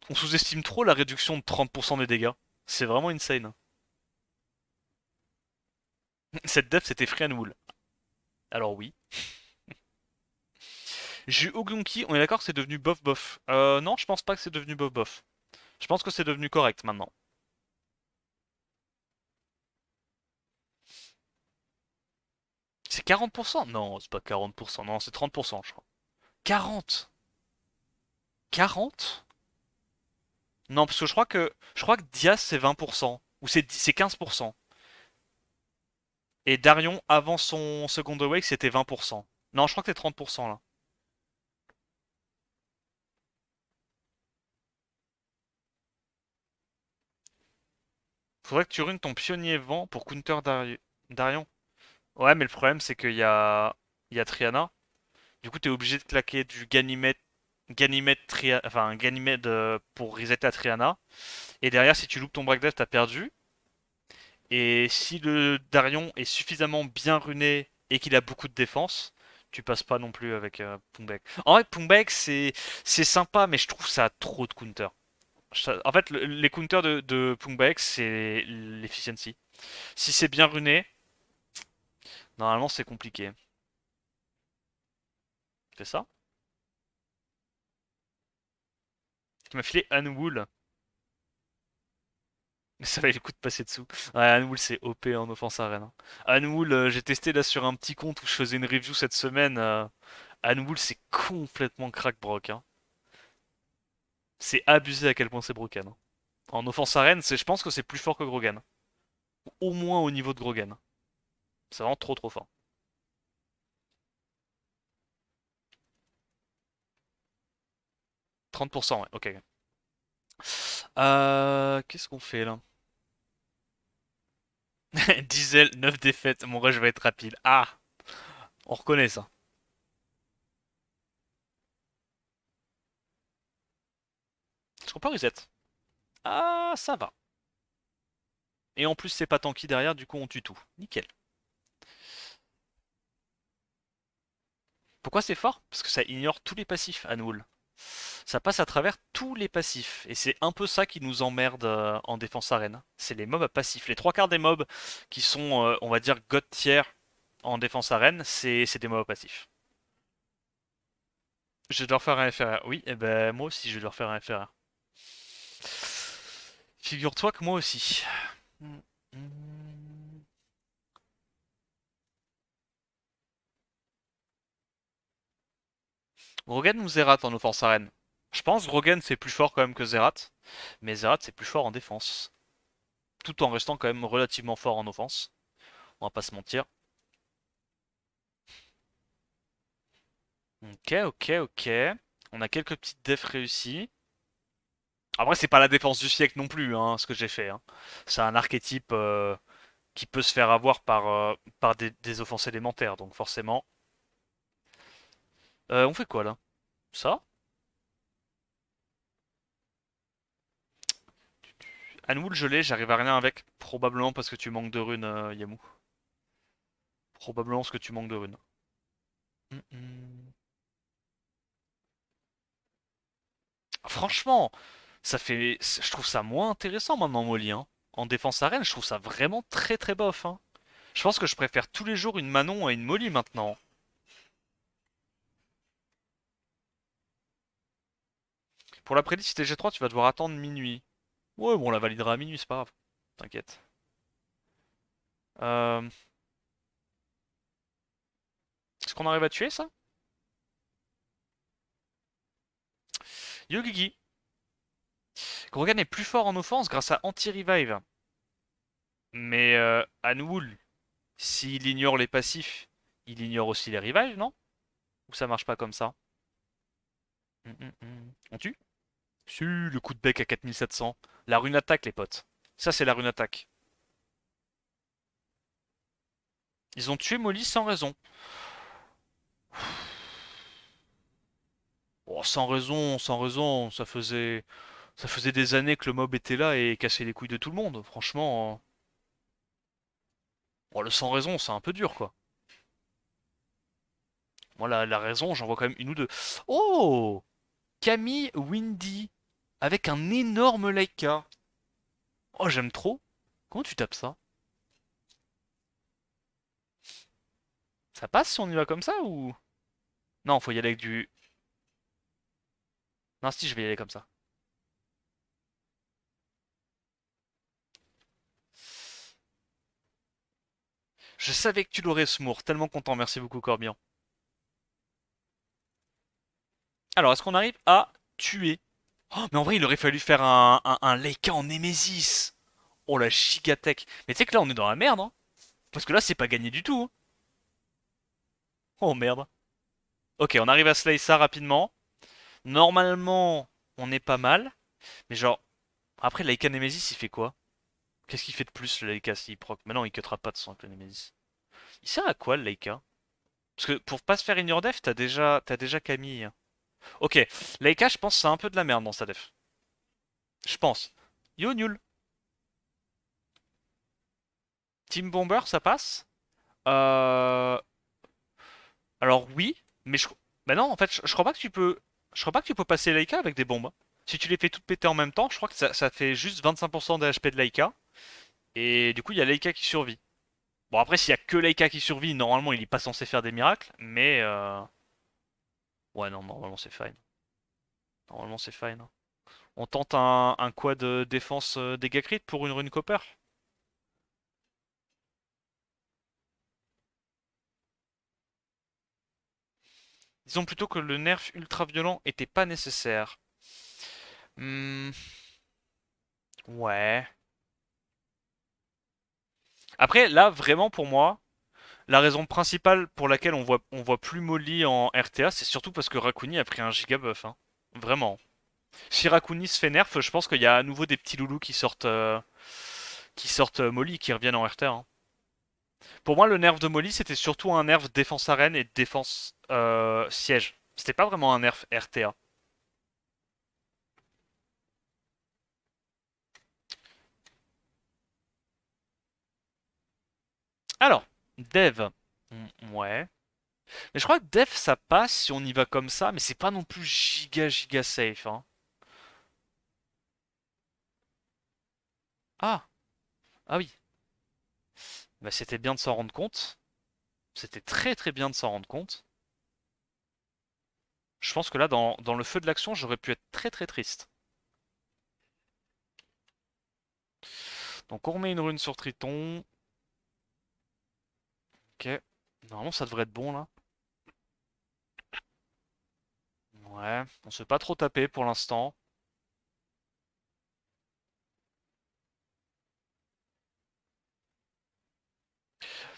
On sous-estime trop la réduction de 30% des dégâts. C'est vraiment insane. Cette def, c'était Free and Wool. Alors oui. J'ai eu Oglonki, on est d'accord que c'est devenu bof bof. Non, je pense pas que c'est devenu bof bof. Je pense que c'est devenu correct maintenant. C'est 40%? Non, c'est pas 40%. Non, c'est 30%, je crois. 40? 40? Non, parce que je crois que Diaz c'est 20%. Ou c'est 15%. Et Darion, avant son Second Awake, c'était 20%. Non, je crois que c'est 30% là. Faudrait que tu runes ton pionnier vent pour counter Darion. Ouais, mais le problème c'est qu'il y a Triana. Du coup, t'es obligé de claquer du Ganymede, enfin Ganymede pour reset à Triana. Et derrière, si tu loupes ton breakdeath, t'as perdu. Et si le Darion est suffisamment bien runé et qu'il a beaucoup de défense, tu passes pas non plus avec Pungbaek. En vrai, Pungbaek c'est sympa, mais je trouve ça a trop de counters. En fait, les counters de Pungbaek, c'est l'efficiency. Si c'est bien runé, normalement c'est compliqué. C'est ça? Tu m'as filé Anwool. Ça valait le coup de passer dessous. Ouais, Anwool c'est OP en offense arène, hein. Anwool, j'ai testé là sur un petit compte où je faisais une review cette semaine. Anwool c'est complètement crack broc, hein. C'est abusé à quel point c'est broken, hein. En offense arène, je pense que c'est plus fort que Grogan. Au moins au niveau de Grogan. C'est vraiment trop trop fort. 30%, ouais, ok. Qu'est-ce qu'on fait là? Diesel, 9 défaites. Mon rush va être rapide. Ah, on reconnaît ça. Est-ce qu'on peut reset? Ah, ça va. Et en plus, c'est pas tanky derrière, du coup, on tue tout. Nickel. Pourquoi c'est fort? Parce que ça ignore tous les passifs, Anwool. Ça passe à travers tous les passifs. Et c'est un peu ça qui nous emmerde en défense arène. C'est les mobs à passifs. Les trois quarts des mobs qui sont, on va dire, god tier en défense arène, c'est des mobs à passifs. Je vais leur faire un FRR. Oui, et ben moi aussi, je vais leur faire un FRR. Figure-toi que moi aussi. Grogan ou Zerat en offense arène? Je pense que Grogan c'est plus fort quand même que Zerat. Mais Zerat c'est plus fort en défense. Tout en restant quand même relativement fort en offense. On va pas se mentir. Ok, ok, ok. On a quelques petites defs réussies. Après, c'est pas la défense du siècle non plus, hein, ce que j'ai fait, hein. C'est un archétype qui peut se faire avoir par des offenses élémentaires, donc forcément. On fait quoi là? Ça? Anwool, je l'ai, j'arrive à rien avec. Probablement parce que tu manques de runes, Yamu. Probablement parce que tu manques de runes. Mm. Franchement, je trouve ça moins intéressant maintenant, Molly, hein. En défense arène, je trouve ça vraiment très très bof, hein. Je pense que je préfère tous les jours une Manon à une Molly maintenant. Pour la prédit, si t'es G3, tu vas devoir attendre minuit. Ouais, bon, on la validera à minuit, c'est pas grave. T'inquiète. Euh, Est-ce qu'on arrive à tuer ça? Yogigi. Grogan est plus fort en offense grâce à Anti-Revive. Mais Anwool, s'il ignore les passifs, il ignore aussi les revives, non? Ou ça marche pas comme ça? On tue? Si, le coup de bec à 4700. La rune attaque, les potes. Ça, c'est la rune attaque. Ils ont tué Molly sans raison. Oh, sans raison, sans raison. Ça faisait des années que le mob était là et cassait les couilles de tout le monde. Franchement, bon, le sans raison, c'est un peu dur, quoi. Moi, la raison, j'en vois quand même une ou deux. Oh! Camille Windy. Avec un énorme Leica. Oh, j'aime trop. Comment tu tapes ça? Ça passe si on y va comme ça ou... Non, faut y aller avec du... Non, si, je vais y aller comme ça. Je savais que tu l'aurais, Smour. Tellement content. Merci beaucoup, Corbian. Alors, est-ce qu'on arrive à tuer? Oh, mais en vrai, il aurait fallu faire un Leica en Nemesis. Oh la gigatech. Mais tu sais que là, on est dans la merde, hein. Parce que là, c'est pas gagné du tout, hein. Oh merde. Ok, on arrive à slay ça rapidement. Normalement, on est pas mal. Mais genre, après, Leica Nemesis, il fait quoi? Qu'est-ce qu'il fait de plus, le Leica, s'il proc? Mais non, il cuttera pas de son avec le Nemesis. Il sert à quoi, le Leica? Parce que pour pas se faire ignore def, t'as déjà Camille. Ok, Leica, je pense que c'est un peu de la merde dans sa def. Je pense. Yo, nul. Team Bomber, ça passe? Euh... Alors oui, mais bah non, en fait, je crois pas que tu peux. Je crois pas que tu peux passer Leica avec des bombes, hein. Si tu les fais toutes péter en même temps, je crois que ça fait juste 25% de HP de Leica. Et du coup, il y a Leica qui survit. Bon, après, s'il y a que Leica qui survit, normalement, il est pas censé faire des miracles. Mais ouais, non, normalement, c'est fine. Normalement, c'est fine. On tente un quad défense dégâts crit pour une rune copper. Disons plutôt que le nerf ultra violent était pas nécessaire. Hmm, ouais. Après, là, vraiment, pour moi, la raison principale pour laquelle on voit plus Molly en RTA, c'est surtout parce que Rakuni a pris un giga buff, hein. Vraiment. Si Rakuni se fait nerf, je pense qu'il y a à nouveau des petits loulous qui sortent Molly, qui reviennent en RTA, hein. Pour moi, le nerf de Molly, c'était surtout un nerf défense arène et défense siège. C'était pas vraiment un nerf RTA. Alors, Dev. Ouais. Mais je crois que Dev, ça passe si on y va comme ça, mais c'est pas non plus giga safe, hein. Ah, ah oui. Bah, c'était bien de s'en rendre compte. C'était très très bien de s'en rendre compte. Je pense que là, dans le feu de l'action, j'aurais pu être très très triste. Donc on remet une rune sur Triton. Ok. Normalement, ça devrait être bon là. Ouais. On se fait pas trop taper pour l'instant.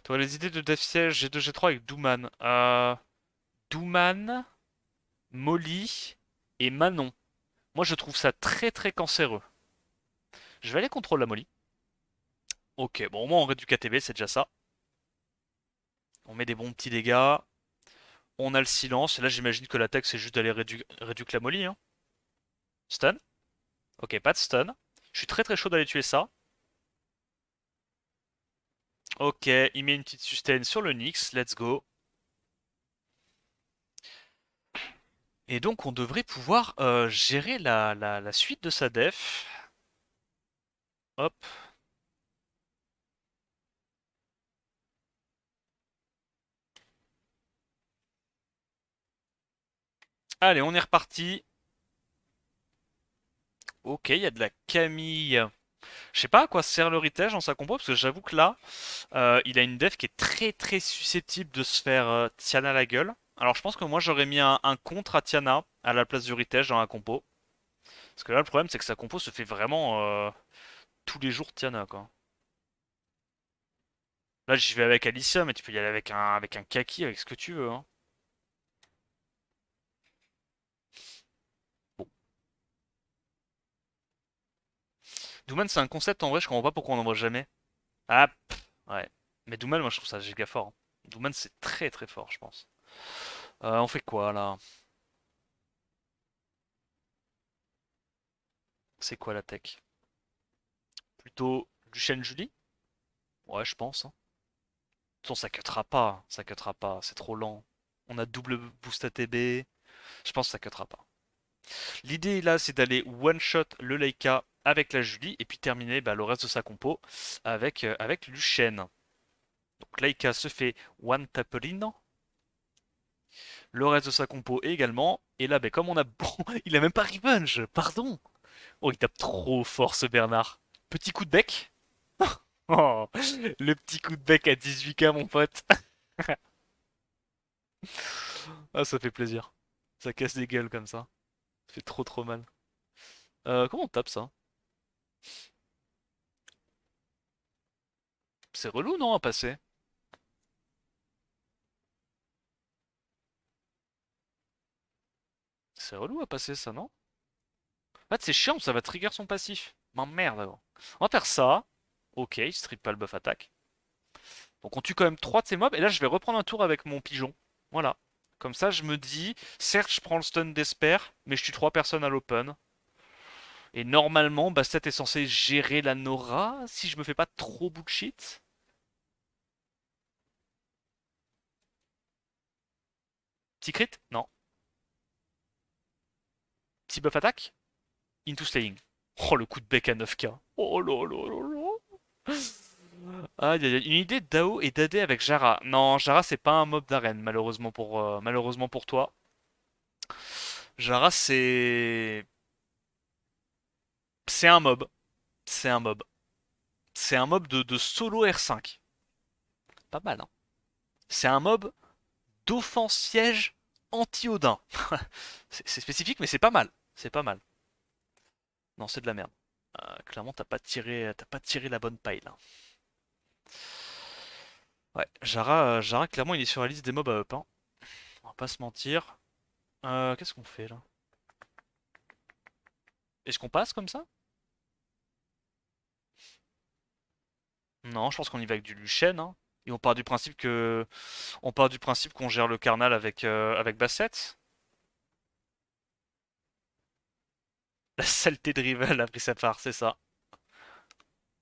Toi, les idées de Death Siege G2, G3 avec Douman. Douman, Molly et Manon. Moi, je trouve ça très très cancéreux. Je vais aller contrôle la Molly. Ok, bon, au moins on réduit KTB, c'est déjà ça. On met des bons petits dégâts. On a le silence. Et là, j'imagine que l'attaque, c'est juste d'aller réduire la Molly, hein. Stun. Ok, pas de stun. Je suis très très chaud d'aller tuer ça. Ok, il met une petite sustain sur le Nyx. Let's go. Et donc, on devrait pouvoir gérer la suite de sa def. Hop. Allez, on est reparti. Ok, il y a de la Camille. Je sais pas à quoi sert le Ritage dans sa compo, parce que j'avoue que là, il a une def qui est très très susceptible de se faire Tiana la gueule. Alors je pense que moi j'aurais mis un contre à Tiana à la place du Ritage dans la compo. Parce que là le problème c'est que sa compo se fait vraiment tous les jours Tiana quoi. Là j'y vais avec Alicia, mais tu peux y aller avec un Kaki, avec ce que tu veux, hein. Bon. Douman c'est un concept en vrai, je comprends pas pourquoi on n'en voit jamais. Ah, ouais. Mais Douman moi je trouve ça giga fort, hein. Douman c'est très très fort je pense. On fait quoi là? C'est quoi la tech? Plutôt Lucienne Julie? Ouais, je pense, hein. De toute façon, ça cuttera pas, c'est trop lent. On a double boost ATB, je pense que ça cuttera pas. L'idée là, c'est d'aller one-shot le Leica avec la Julie et puis terminer le reste de sa compo avec Lucienne. Donc Leica se fait one taperino, le reste de sa compo également. Et là, comme on a bon, il a même pas revenge, pardon. Oh, il tape trop fort ce Bernard. Petit coup de bec. Oh, le petit coup de bec à 18K, mon pote. Ah, ça fait plaisir. Ça casse des gueules comme ça. Ça fait trop trop mal. Comment on tape ça? C'est relou, non, à passer? C'est relou à passer ça, non? En fait, c'est chiant, ça va trigger son passif. M'emmerde alors. On va faire ça. Ok, il strip pas le buff attaque. Donc on tue quand même 3 de ces mobs. Et là, je vais reprendre un tour avec mon pigeon. Voilà. Comme ça, je me dis, certes, je prends le stun d'Esper, mais je tue 3 personnes à l'open. Et normalement, Bastet est censé gérer la Nora si je me fais pas trop bullshit. Petit crit? Non. Petit buff attaque? Into Slaying. Oh, le coup de bec à 9K. Oh là là là là. Ah, il y a une idée d'AO et d'AD avec Jara. Non, Jara, c'est pas un mob d'arène, malheureusement pour toi. Jara, c'est un mob. C'est un mob. C'est un mob de solo R5. Pas mal, hein. C'est un mob d'offense siège anti-Odin. C'est spécifique, mais c'est pas mal. C'est pas mal. Non, c'est de la merde. Clairement, t'as pas tiré la bonne paille là. Ouais, Jara, clairement, il est sur la liste des mobs à up, hein. On va pas se mentir. Qu'est-ce qu'on fait là? Est-ce qu'on passe comme ça? Non, je pense qu'on y va avec du Luchen, hein. Et on part du principe qu'on gère le Carnal avec Basset. La saleté de Rival a pris sa part, c'est ça.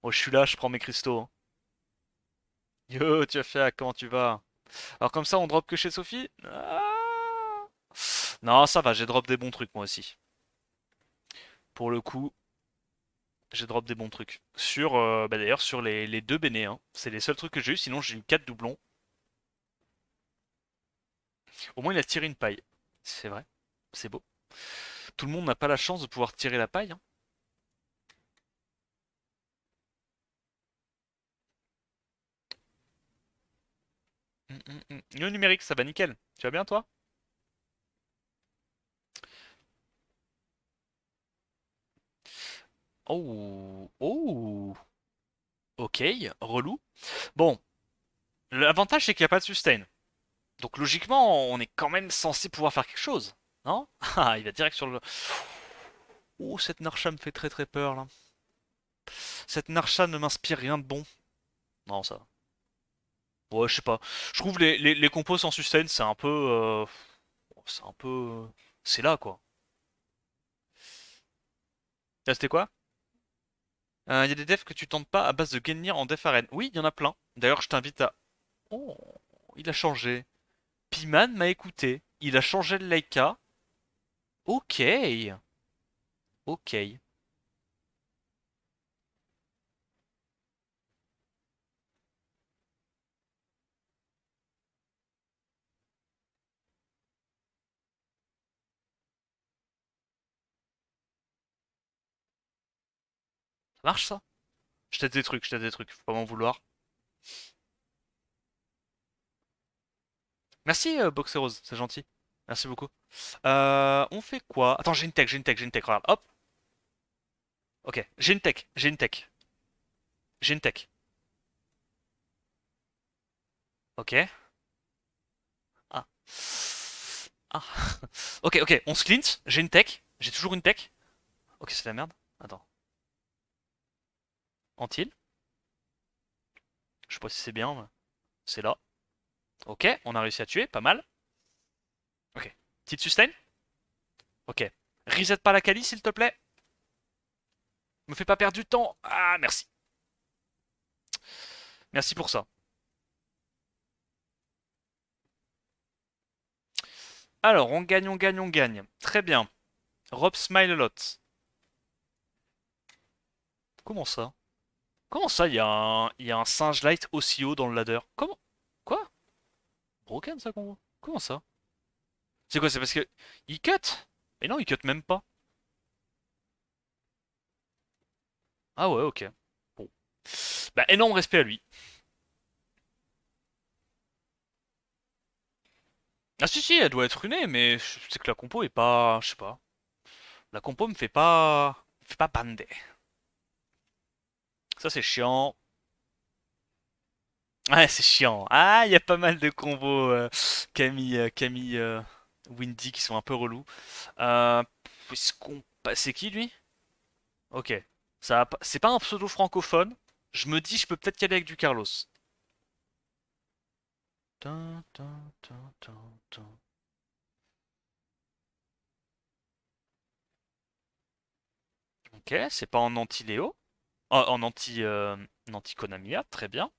Oh, je suis là, je prends mes cristaux, hein. Yo, tu as fait, comment tu vas? Alors comme ça, on drop que chez Sophie? Non, ça va, j'ai drop des bons trucs moi aussi. Pour le coup, j'ai drop des bons trucs. D'ailleurs, sur les deux bénés, hein. C'est les seuls trucs que j'ai eu, sinon j'ai eu 4 doublons. Au moins, il a tiré une paille. C'est vrai, c'est beau. Tout le monde n'a pas la chance de pouvoir tirer la paille, hein. Le numérique, ça va nickel. Tu vas bien, toi? Oh, oh, ok, relou. Bon, l'avantage c'est qu'il n'y a pas de sustain. Donc logiquement, on est quand même censé pouvoir faire quelque chose. Non? Ah, il va direct sur le... Oh, cette Narsha me fait très très peur là. Cette Narsha ne m'inspire rien de bon. Non, ça. Ouais, je sais pas. Je trouve les compos sans sustain, c'est un peu... c'est un peu... c'est là quoi. Là, c'était quoi? Il y a des devs que tu tentes pas à base de Genir en def arène. Oui, il y en a plein. D'ailleurs, je t'invite à... Oh, il a changé. Piman m'a écouté. Il a changé le Leica. Ok. Ok. Ça marche ça? Je t'aide des trucs. Faut pas m'en vouloir. Merci, Boxerose, c'est gentil. Merci beaucoup. On fait quoi? Attends, j'ai une tech, regarde. Hop. Ok, j'ai une tech, j'ai une tech. Ok. Ah. Ah. Ok, ok, on se cleanse. J'ai une tech. J'ai toujours une tech. Ok, c'est de la merde. Attends. Antil. Je sais pas si c'est bien, mais c'est là. Ok, on a réussi à tuer, pas mal. Ok. Petite sustain. Ok. Reset pas la Kali, s'il te plaît. Me fais pas perdre du temps. Ah, merci. Merci pour ça. Alors, on gagne, on gagne, on gagne. Très bien. Rob smile a lot. Comment ça? Comment ça, il y a un singe light aussi haut dans le ladder? Comment? Quoi? Broken ça qu'on voit? Comment ça? C'est quoi? C'est parce que... Il cut? Mais non, il cut même pas. Ah ouais, ok. Bon. Bah, énorme respect à lui. Ah si si, elle doit être runée, mais c'est que la compo est pas... Je sais pas. La compo me fait pas bander. Ça c'est chiant. Ouais, c'est chiant. Ah, il y a pas mal de combos Camille, Windy qui sont un peu relous. Euh, est-ce qu'on... C'est qui lui? Ok. C'est pas un pseudo francophone. Je me dis, je peux peut-être y aller avec du Carlos. Tin, tin, tin, tin, tin. Ok, c'est pas en anti-Léo. En anti-Konamiya, très bien.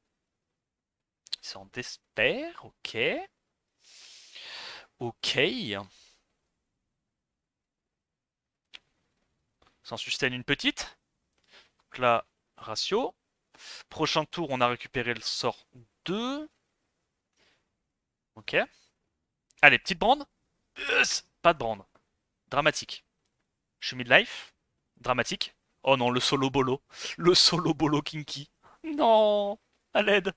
C'est en Despair, ok. Ok. S'en sustain une petite. Donc là, ratio. Prochain tour, on a récupéré le sort 2. Ok. Allez, petite brande. Yes. Pas de brande. Dramatique. Je suis midlife. Dramatique. Oh non, le solo bolo. Le solo bolo kinky. Non. À l'aide.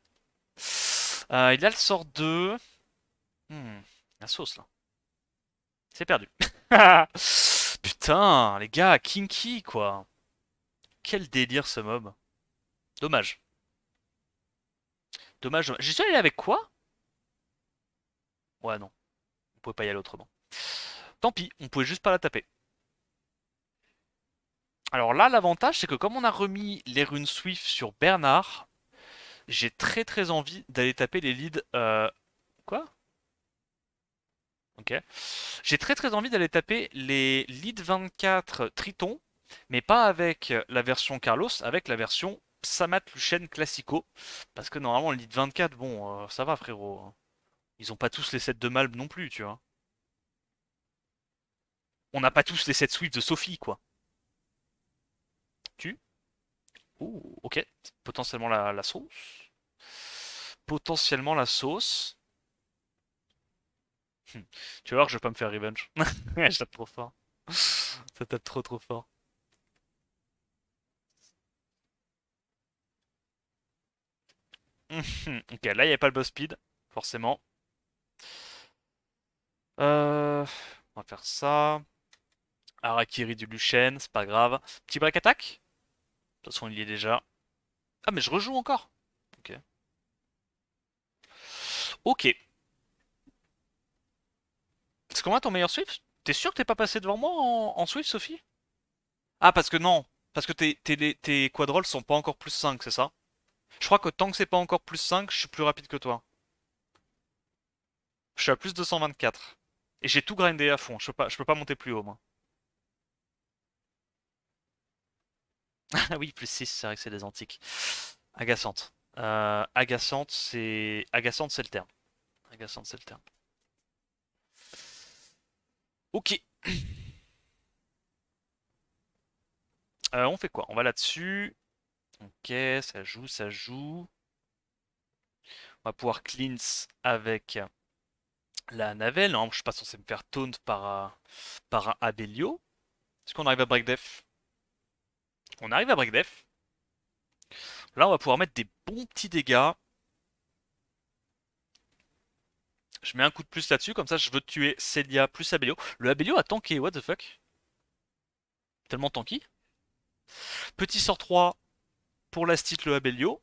Il a le sort 2. La sauce là. C'est perdu. Putain, les gars, kinky quoi. Quel délire ce mob. Dommage. Dommage. J'y suis allé avec quoi? Ouais, non. On pouvait pas y aller autrement. Tant pis, on pouvait juste pas la taper. Alors là, l'avantage, c'est que comme on a remis les runes Swift sur Bernard, j'ai très très envie d'aller taper les leads. Quoi? Ok. J'ai très très envie d'aller taper les leads 24 Triton, mais pas avec la version Carlos, avec la version Samat Luchen Classico. Parce que normalement, le lead 24, bon, ça va frérot. Ils ont pas tous les sets de Malb non plus, tu vois. On n'a pas tous les sets Swift de Sophie, quoi. Tu? Ouh, ok. Potentiellement la sauce. Potentiellement la sauce. Tu vas voir, je vais pas me faire revenge. Je tape trop fort. Ça tape trop trop fort. Ok, là, il n'y a pas le boss speed, forcément. On va faire ça. Harakiri du Luchen, c'est pas grave. Petit break attack? De toute façon, il y est déjà. Ah, mais je rejoue encore. Ok. Ok. C'est comment ton meilleur Swift? T'es sûr que t'es pas passé devant moi en Swift, Sophie? Ah, parce que non. Parce que tes quadrolls sont pas encore plus 5, c'est ça? Je crois que tant que c'est pas encore plus 5, je suis plus rapide que toi. Je suis à plus 224. Et j'ai tout grindé à fond. Je peux pas monter plus haut, moi. Ah oui, plus 6, c'est vrai que c'est des antiques. Agaçante. Agaçante, c'est le terme. Agaçante, c'est le terme. Ok. On fait quoi? On va là-dessus. Ok, ça joue, ça joue. On va pouvoir cleanse avec la navelle. Non, je suis pas censé me faire taunt par un Abelio. Est-ce qu'on arrive à break def? On arrive à break def. Là, on va pouvoir mettre des bons petits dégâts. Je mets un coup de plus là-dessus, comme ça je veux tuer Celia plus Abelio. Le Abelio a tanké, what the fuck? Tellement tanky. Petit sort 3 pour la stit le Abelio.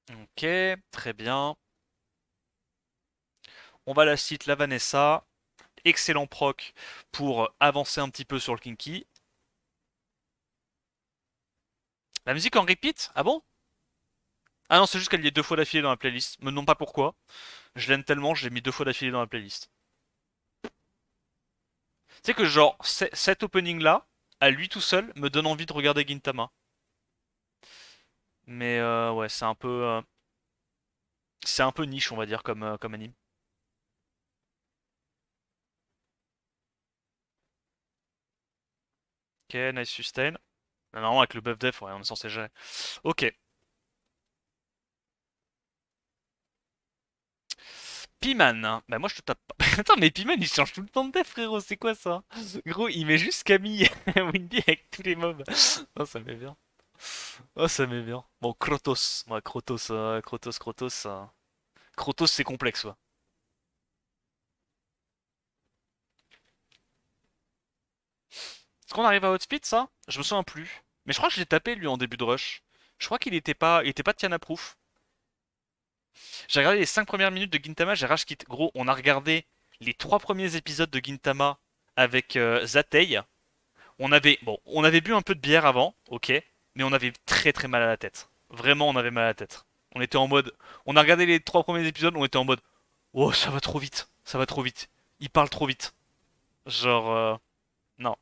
Ok, très bien. On va la stit la Vanessa. Excellent proc pour avancer un petit peu sur le Kinky. La musique en repeat? Ah bon? Ah non, c'est juste qu'elle y est deux fois d'affilée dans la playlist. Me demande pas pourquoi. Je l'aime tellement, je l'ai mis deux fois d'affilée dans la playlist. Tu sais que genre, cet opening là, à lui tout seul, me donne envie de regarder Gintama. Mais ouais, c'est un peu niche, on va dire, comme anime. Ok, nice sustain. Normalement, avec le buff def, ouais, on est censé gérer. Ok. Piman, hein. Bah moi je te tape pas. Attends, mais Piman il change tout le temps de def, frérot, c'est quoi ça? Gros, il met juste Camille Windy avec tous les mobs. Oh, ça met bien. Oh, ça met bien. Bon, Krotos. Ouais, Krotos, Krotos. Krotos, c'est complexe, ouais. Est-ce qu'on arrive à Outspeed, ça? Je me souviens plus. Mais je crois que je l'ai tapé, lui, en début de rush. Je crois qu'il était pas Tiana Proof. J'ai regardé les 5 premières minutes de Gintama, j'ai rage quit. Gros, on a regardé les 3 premiers épisodes de Gintama avec Zatei. On avait bu un peu de bière avant, ok, mais on avait très très mal à la tête. Vraiment, on avait mal à la tête. On était en mode, on a regardé les 3 premiers épisodes, on était en mode, oh ça va trop vite, ça va trop vite. Il parle trop vite. Genre, non,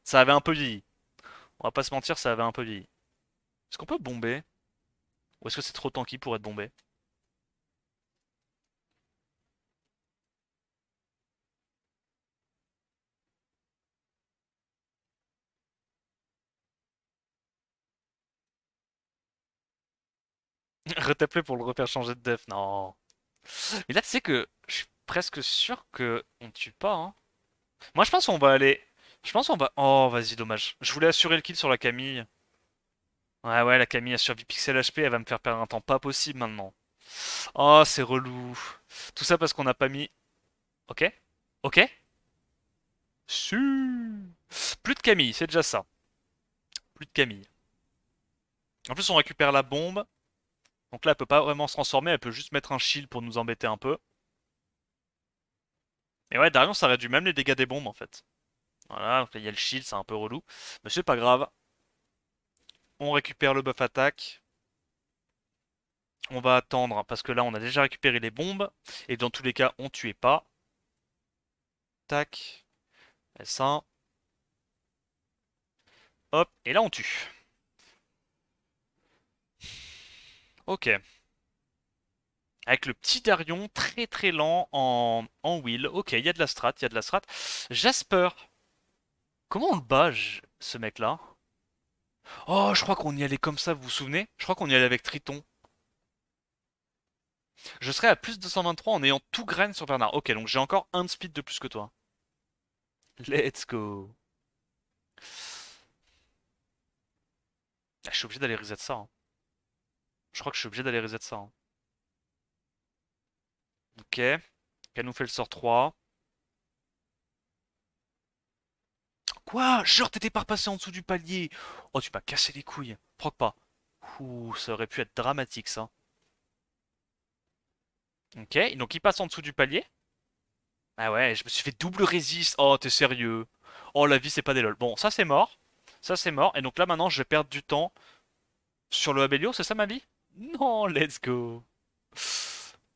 ça avait un peu vieilli. On va pas se mentir, ça avait un peu vieilli. Est-ce qu'on peut bomber? Ou est-ce que c'est trop tanky pour être bombé? Retaper pour le refaire changer de def, non. Mais là, tu sais que je suis presque sûr que on tue pas, hein. Moi, je pense qu'on va aller. Je pense qu'on va. Oh, vas-y, dommage. Je voulais assurer le kill sur la Camille. Ouais, ouais, la Camille a survécu pixel HP, elle va me faire perdre un temps pas possible maintenant. Oh, c'est relou. Tout ça parce qu'on n'a pas mis. Ok? Ok? Su. Plus de Camille, c'est déjà ça. Plus de Camille. En plus, on récupère la bombe. Donc là, elle peut pas vraiment se transformer, elle peut juste mettre un shield pour nous embêter un peu. Et ouais, Darion, ça réduit même les dégâts des bombes en fait. Voilà, donc là, il y a le shield, c'est un peu relou. Mais c'est pas grave. On récupère le buff attaque. On va attendre, hein, parce que là, on a déjà récupéré les bombes. Et dans tous les cas, on tuait pas. Tac. S1. Hop. Et là, on tue. Ok. Avec le petit Darion, très très lent en wheel. Ok, il y a de la strat, il y a de la strat. Jasper. Comment on le bat, ce mec-là? Oh, je crois qu'on y allait comme ça, vous vous souvenez? Je crois qu'on y allait avec Triton. Je serai à plus de 223 en ayant tout graine sur Bernard. Ok, donc j'ai encore un de speed de plus que toi. Let's go. Ah, je suis obligé d'aller reset ça, hein. Je crois que je suis obligé d'aller reset ça, hein. Ok. Elle nous fait le sort 3. Quoi? Genre t'étais pas repassé en dessous du palier. Oh, tu m'as cassé les couilles. Proc pas. Ouh, ça aurait pu être dramatique ça. Ok, donc il passe en dessous du palier. Ah ouais, je me suis fait double résist. Oh, t'es sérieux? Oh, la vie, c'est pas des lol. Bon, ça c'est mort. Ça c'est mort. Et donc là maintenant, je vais perdre du temps sur le Abelio, c'est ça ma vie? Non, let's go.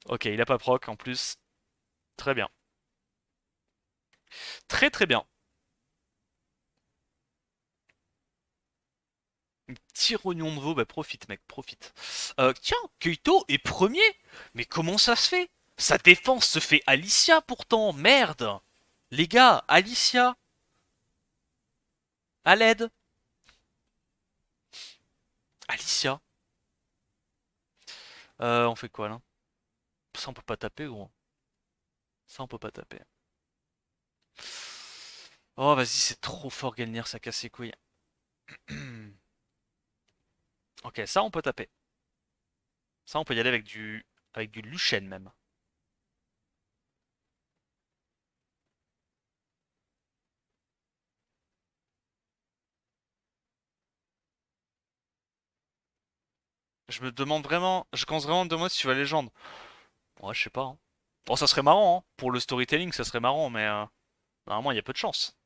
Ok, il a pas proc en plus. Très bien. Très très bien. Petit rognon de veau, bah profite mec, profite. Tiens, Keito est premier. Mais comment ça se fait? Sa défense se fait Alicia pourtant, merde. Les gars, Alicia, à l'aide. Alicia. On fait quoi là? Ça on peut pas taper gros. Ça on peut pas taper. Oh vas-y, c'est trop fort Gelnir, ça casse les couilles. Ok, ça on peut taper. Ça on peut y aller avec du Luchen même. Je commence vraiment à me demander si tu vas légende. Ouais, je sais pas, hein. Bon, ça serait marrant, hein. Pour le storytelling, ça serait marrant, mais normalement, il y a peu de chance.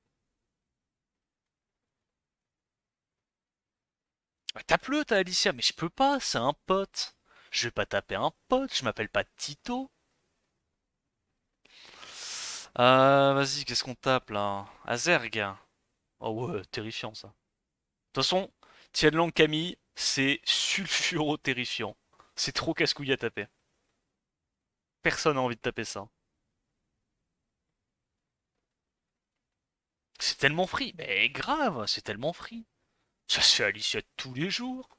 Bah, tape-le, t'as Alicia, mais je peux pas, c'est un pote. Je vais pas taper un pote, je m'appelle pas Tito. Vas-y, qu'est-ce qu'on tape là? Azerg. Oh ouais, terrifiant ça. De toute façon, Tianlang Camille, c'est sulfuro terrifiant. C'est trop casse-couille à taper. Personne n'a envie de taper ça. C'est tellement free. Mais grave, c'est tellement free. Ça se fait Alicia tous les jours.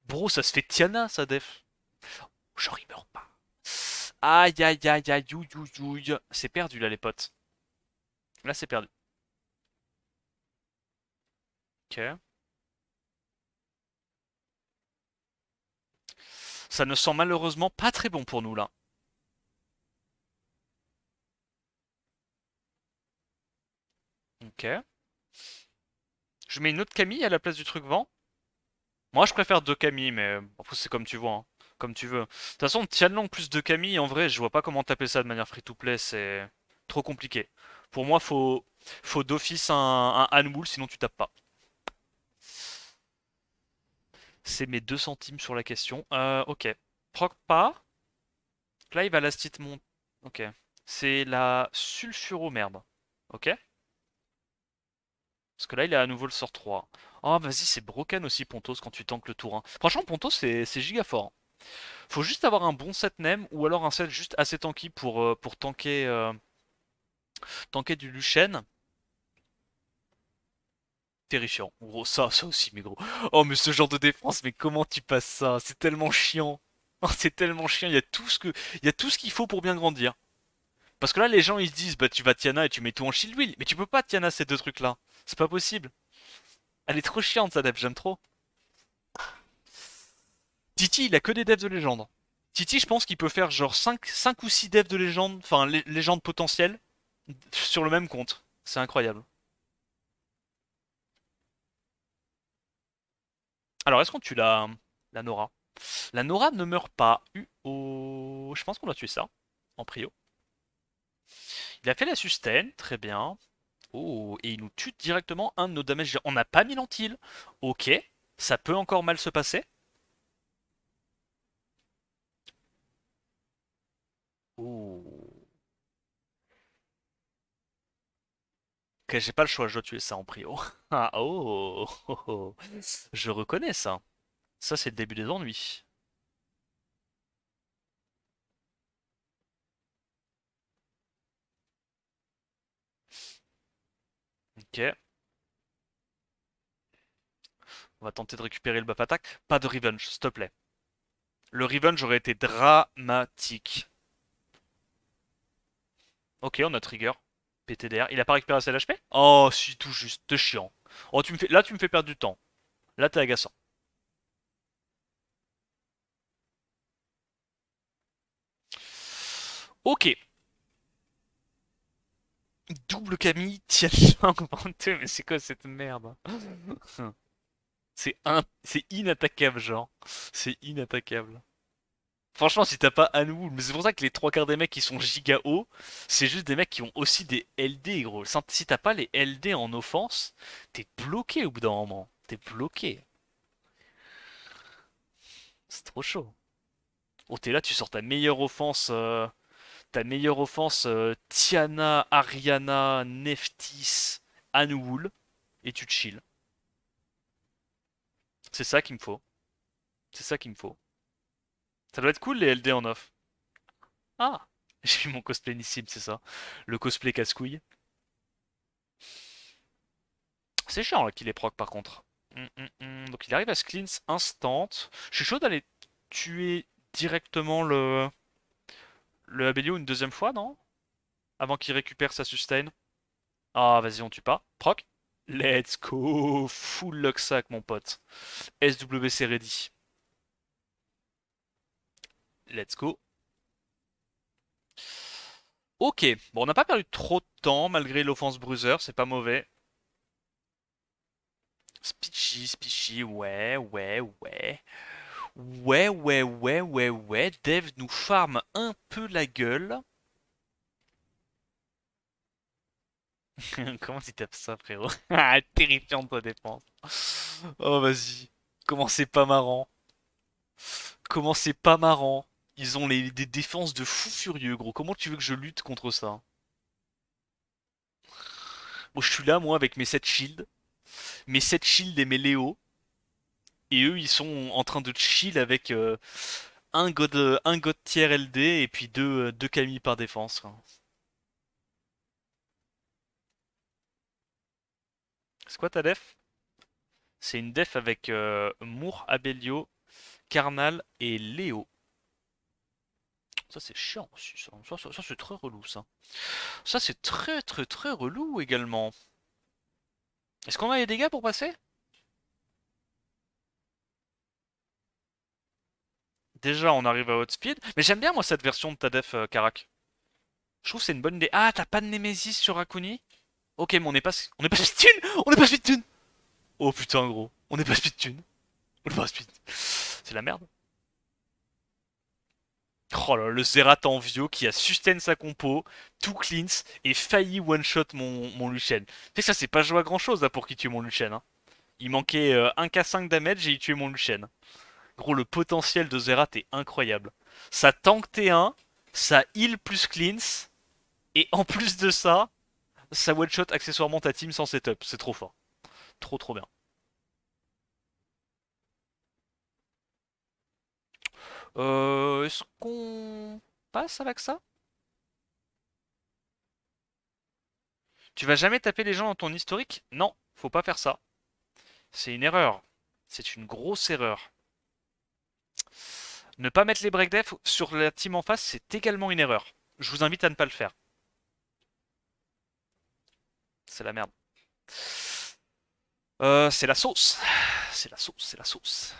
Bro, ça se fait Tiana, ça def. Genre, il meurt pas. Aïe aïe aïe aïe, ouïe ouïe ouïe. C'est perdu là les potes. Là c'est perdu. Ok. Ça ne sent malheureusement pas très bon pour nous là. Ok. Je mets une autre Camille à la place du truc vent. Moi je préfère deux Camille, mais après c'est comme tu vois, hein. Comme tu veux. De toute façon, Tianlang plus deux Camille, en vrai, je vois pas comment taper ça de manière free-to-play, c'est trop compliqué. Pour moi, faut d'office un Hanwoo, sinon tu tapes pas. C'est mes 2 centimes sur la question. Ok. Proc pas. Là, il va la stit mon. Ok. C'est la sulfuro merde. Ok. Parce que là, il a à nouveau le sort 3. Oh, vas-y, c'est broken aussi, Pontos, quand tu tankes le tour 1. Franchement, Pontos, c'est giga fort, hein. Faut juste avoir un bon set name ou alors un set juste assez tanky pour tanker du Luchen. Terrifiant. Gros, ça aussi, mais gros. Oh, mais ce genre de défense, mais comment tu passes ça? C'est tellement chiant. Oh, c'est tellement chiant. Il y a tout ce qu'il faut pour bien grandir. Parce que là, les gens ils se disent, bah tu vas Tiana et tu mets tout en shield wheel. Mais tu peux pas Tiana ces deux trucs là. C'est pas possible. Elle est trop chiante, sa dev, j'aime trop. Titi, il a que des devs de légende. Titi, je pense qu'il peut faire genre cinq ou 6 devs de légende, enfin légende potentielle, sur le même compte. C'est incroyable. Alors, est-ce qu'on tue la Nora? La Nora ne meurt pas. Je pense qu'on doit tuer ça, en prio. Il a fait la sustain, très bien. Oh, et il nous tue directement un de nos damages. On n'a pas mis l'antil. Ok, ça peut encore mal se passer. Oh. Ok, j'ai pas le choix, je dois tuer ça en prio. Ah, oh, oh, oh. Je reconnais ça. Ça, c'est le début des ennuis. Ok, on va tenter de récupérer le buff attaque. Pas de revenge, s'il te plaît. Le revenge aurait été dramatique. Ok, on a trigger. PTDR. Il a pas récupéré assez d'HP? Oh, si, tout juste. T'es chiant. Oh, là, tu me fais perdre du temps. Là, t'es agaçant. Ok. Double Camille, Tianjin 22. Mais c'est quoi cette merde? C'est inattaquable, genre. C'est inattaquable. Franchement, si t'as pas Hanwoo, mais c'est pour ça que les trois quarts des mecs qui sont giga hauts, c'est juste des mecs qui ont aussi des LD, gros. Si t'as pas les LD en offense, t'es bloqué au bout d'un moment. T'es bloqué. C'est trop chaud. Oh, t'es là, tu sors ta meilleure offense, Tiana, Ariana, Nephthys, Hanwoo, et tu te chill. C'est ça qu'il me faut. C'est ça qu'il me faut. Ça doit être cool les LD en off. Ah! J'ai vu mon cosplay Nissim, c'est ça. Le cosplay casse-couille. C'est chiant là qu'il est proc par contre. Donc il arrive à se cleanse instant. Je suis chaud d'aller tuer directement le Abelio une deuxième fois, non? Avant qu'il récupère sa sustain. Ah, vas-y, on tue pas. Proc. Let's go. Full Luxac, mon pote. SWC ready. Let's go. Ok. Bon, on n'a pas perdu trop de temps malgré l'offense bruiser. C'est pas mauvais. Spitchy, ouais, ouais, ouais. Ouais, ouais, ouais, ouais, ouais. Dev nous farm un peu la gueule. Comment tu tapes ça, frérot? Ah, terrifiante ta défense. Oh, vas-y. Comment c'est pas marrant. Comment c'est pas marrant. Ils ont des défenses de fou furieux, gros. Comment tu veux que je lutte contre ça? Bon, je suis là, moi, avec mes 7 shields. Mes 7 shields et mes Léo. Et eux, ils sont en train de chill avec un god tier LD et puis deux Camille par défense, quoi. C'est quoi ta def? C'est une def avec Moore, Abelio, Karnal et Léo. Ça c'est chiant aussi, ça, c'est très relou ça. Ça c'est très très très relou également. Est-ce qu'on a les dégâts pour passer? Déjà on arrive à Outspeed. Mais j'aime bien moi cette version de Tadef Karak. Je trouve que c'est une bonne idée. Ah t'as pas de Nemesis sur Akuni? Ok mais on est pas speedtune. On est pas speedtune. Oh putain gros. On est pas speedtune. On est pas speed. C'est la merde. Oh là, le Zerat en Vio qui a sustain sa compo, tout cleans et failli one-shot mon Lucian. Tu sais que ça c'est pas joué à grand chose là pour qu'il tue mon Lucian. Hein. Il manquait 1k5 damage et il tuait mon Lucian. Gros, le potentiel de Zerat est incroyable. Ça tank T1, ça heal plus cleans, et en plus de ça, ça one-shot accessoirement ta team sans setup. C'est trop fort. Trop trop bien. Est-ce qu'on passe avec ça? Tu vas jamais taper les gens dans ton historique? Non, faut pas faire ça. C'est une erreur. C'est une grosse erreur. Ne pas mettre les break def sur la team en face, c'est également une erreur. Je vous invite à ne pas le faire. C'est la merde. C'est la sauce. C'est la sauce, c'est la sauce.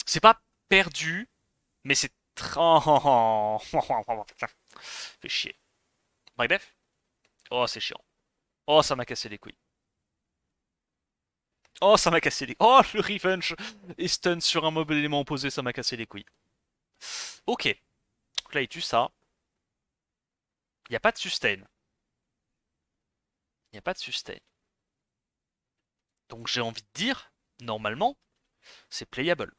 C'est pas perdu, mais c'est... Oh, fait chier. Break def? Oh, c'est chiant. Oh, ça m'a cassé les couilles. Oh, ça m'a cassé les... Oh, le revenge et stun sur un mob élément opposé, ça m'a cassé les couilles. Ok. Donc là, il tue ça. Il n'y a pas de sustain. Il n'y a pas de sustain. Donc j'ai envie de dire, normalement, c'est playable.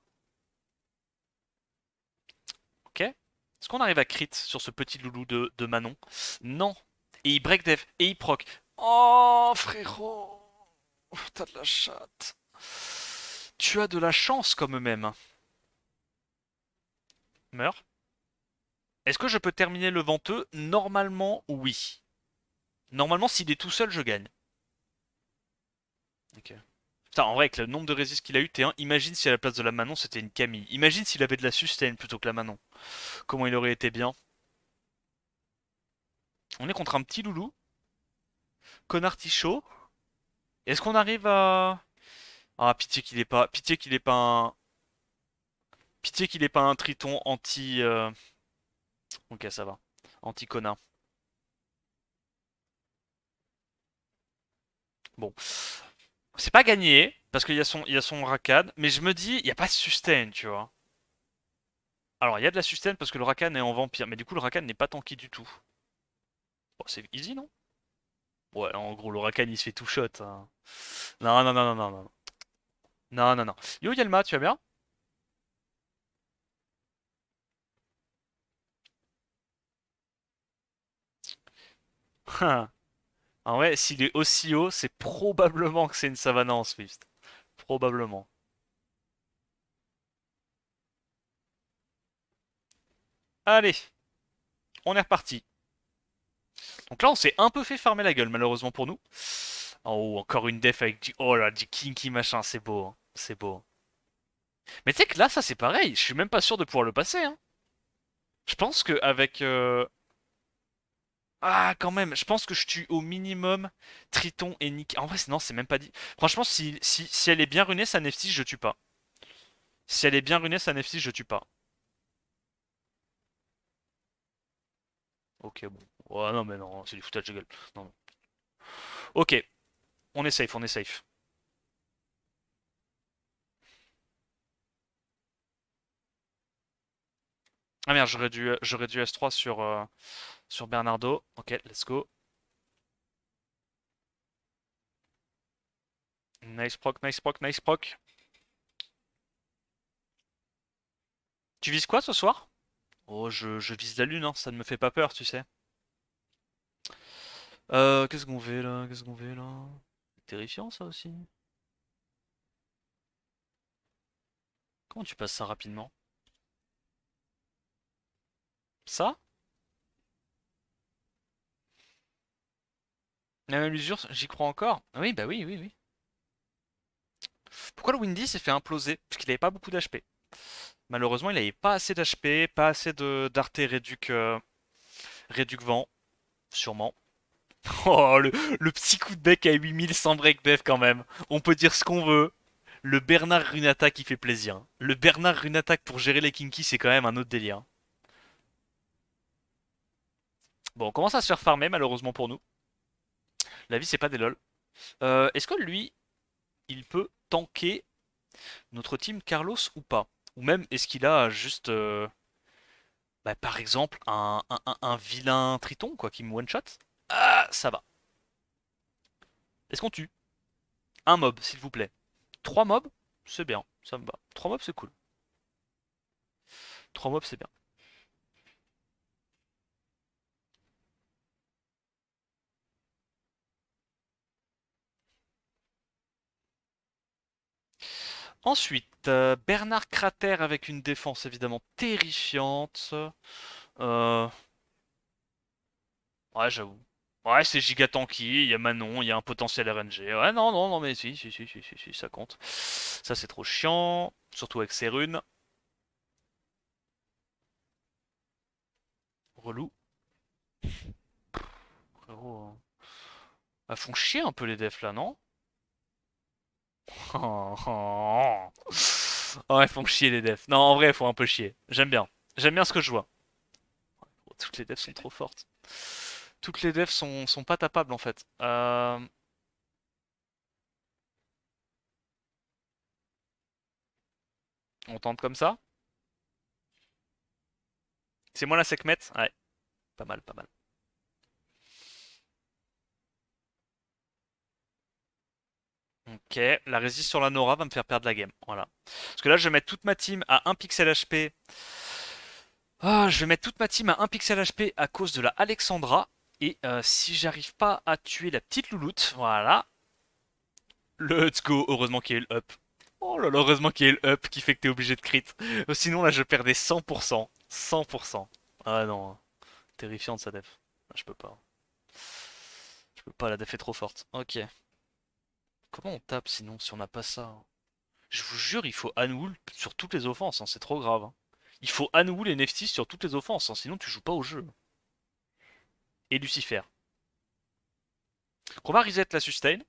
Ok? Est-ce qu'on arrive à crit sur ce petit loulou de Manon? Non. Et il break dev. Et il proc. Oh, frérot. T'as de la chatte. Tu as de la chance comme même. Meurs. Est-ce que je peux terminer le venteux? Normalement, oui. Normalement, s'il est tout seul, je gagne. Ok. Putain, en vrai, avec le nombre de résist qu'il a eu, T1, imagine si à la place de la Manon, c'était une Camille. Imagine s'il avait de la sustain plutôt que la Manon. Comment il aurait été bien. On est contre un petit loulou. Connard Tichaud. Est-ce qu'on arrive à... Ah, pitié qu'il ait pas... Pitié qu'il ait pas un... Pitié qu'il ait pas un triton anti... Ok, ça va. Anti-Kona. Bon. C'est pas gagné, parce il y a son Rakan, mais je me dis, il n'y a pas de sustain, tu vois. Alors, il y a de la sustain parce que le Rakan est en vampire, mais du coup, le Rakan n'est pas tanky du tout. Bon, c'est easy, non? Ouais, en gros, le Rakan, il se fait tout shot. Hein. Non, non, non, non, non, non. Non, non, non. Yo, Yelma, tu vas bien? Ah ouais, s'il est aussi haut, c'est probablement que c'est une savane en Swift. Probablement. Allez, on est reparti. Donc là, on s'est un peu fait farmer la gueule, malheureusement pour nous. Oh, encore une def avec du... Oh là, du kinky machin, c'est beau. Hein. C'est beau. Mais tu sais que là, ça c'est pareil. Je suis même pas sûr de pouvoir le passer. Hein. Je pense que avec... Ah, quand même. Je pense que je tue au minimum Triton et Nick. En vrai, non, c'est même pas dit. Franchement, si elle est bien runée, sa Neftis, je tue pas. Si elle est bien runée, sa Neftis, je tue pas. Ok, bon. Oh non, mais non, c'est du foutage de gueule. Non, non. Ok, on est safe, on est safe. Ah merde, j'aurais dû S3 sur Bernardo. Ok, let's go. Nice proc, nice proc, nice proc. Tu vises quoi ce soir? Oh, je vise la lune, hein, ça ne me fait pas peur, tu sais. Qu'est-ce qu'on fait là? Qu'est-ce qu'on fait là? C'est terrifiant ça aussi. Comment tu passes ça rapidement? Ça? La même usure, j'y crois encore. Ah oui, bah oui, oui, oui. Pourquoi le Windy s'est fait imploser? Parce qu'il avait pas beaucoup d'HP. Malheureusement, il avait pas assez d'HP, pas assez de d'Arte réduc vent, sûrement. Oh, le petit coup de bec à 8000 sans break death quand même. On peut dire ce qu'on veut. Le Bernard Runata qui fait plaisir. Le Bernard Runata pour gérer les kinky, c'est quand même un autre délire. Bon, on commence à se faire farmer malheureusement pour nous. La vie c'est pas des lol. Est-ce que lui, il peut tanker notre team Carlos ou pas? Ou même est-ce qu'il a juste, bah, par exemple, un vilain triton quoi qui me one shot? Ah, ça va. Est-ce qu'on tue? Un mob, s'il vous plaît. Trois mobs, c'est bien, ça me va. Trois mobs, c'est cool. Trois mobs, c'est bien. Ensuite, Bernard Cratère avec une défense évidemment terrifiante. Euh, ouais, j'avoue. Ouais, c'est giga tanky, il y a Manon, il y a un potentiel RNG. Ouais, non, non, non, mais si, ça compte. Ça, c'est trop chiant, surtout avec ses runes. Relou. Frérot, elles font chier un peu les defs là, non? Oh, elles font chier les defs. Non, en vrai, elles font un peu chier. J'aime bien. J'aime bien ce que je vois. Toutes les devs sont trop fortes. Toutes les devs sont pas tapables en fait. On tente comme ça. C'est moi la Sekhmet. Ouais, pas mal, pas mal. Ok, la résiste sur la Nora va me faire perdre la game. Voilà. Parce que là, je vais mettre toute ma team à 1 pixel HP. Ah, je vais mettre toute ma team à 1 pixel HP à cause de la Alexandra. Et si j'arrive pas à tuer la petite louloute, voilà. Let's go. Heureusement qu'il y a eu le up. Oh là là, heureusement qu'il y a eu le up qui fait que t'es obligé de crit. Sinon, là, je perdais 100%. 100%. Ah non, terrifiante sa def. Ah, je peux pas. Je peux pas, la def est trop forte. Ok. Comment on tape sinon si on n'a pas ça? Je vous jure, il faut Anwool sur toutes les offenses, hein, c'est trop grave, hein. Il faut Anwool et Neftis sur toutes les offenses, hein, sinon tu joues pas au jeu. Et Lucifer. On va reset la sustain.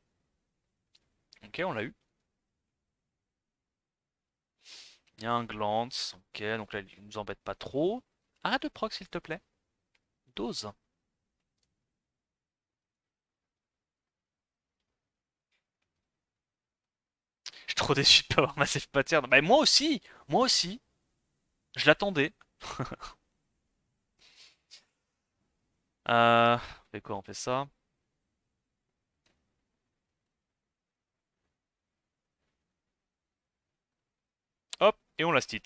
Ok, on l'a eu. Il y a un glance. Ok, donc là, il nous embête pas trop. Arrête de proc, s'il te plaît. Dose. Je suis trop déçu de pas avoir ma safe pattern. Bah, moi aussi. Moi aussi. Je l'attendais. On fait quoi? On fait ça. Hop, et on la stit.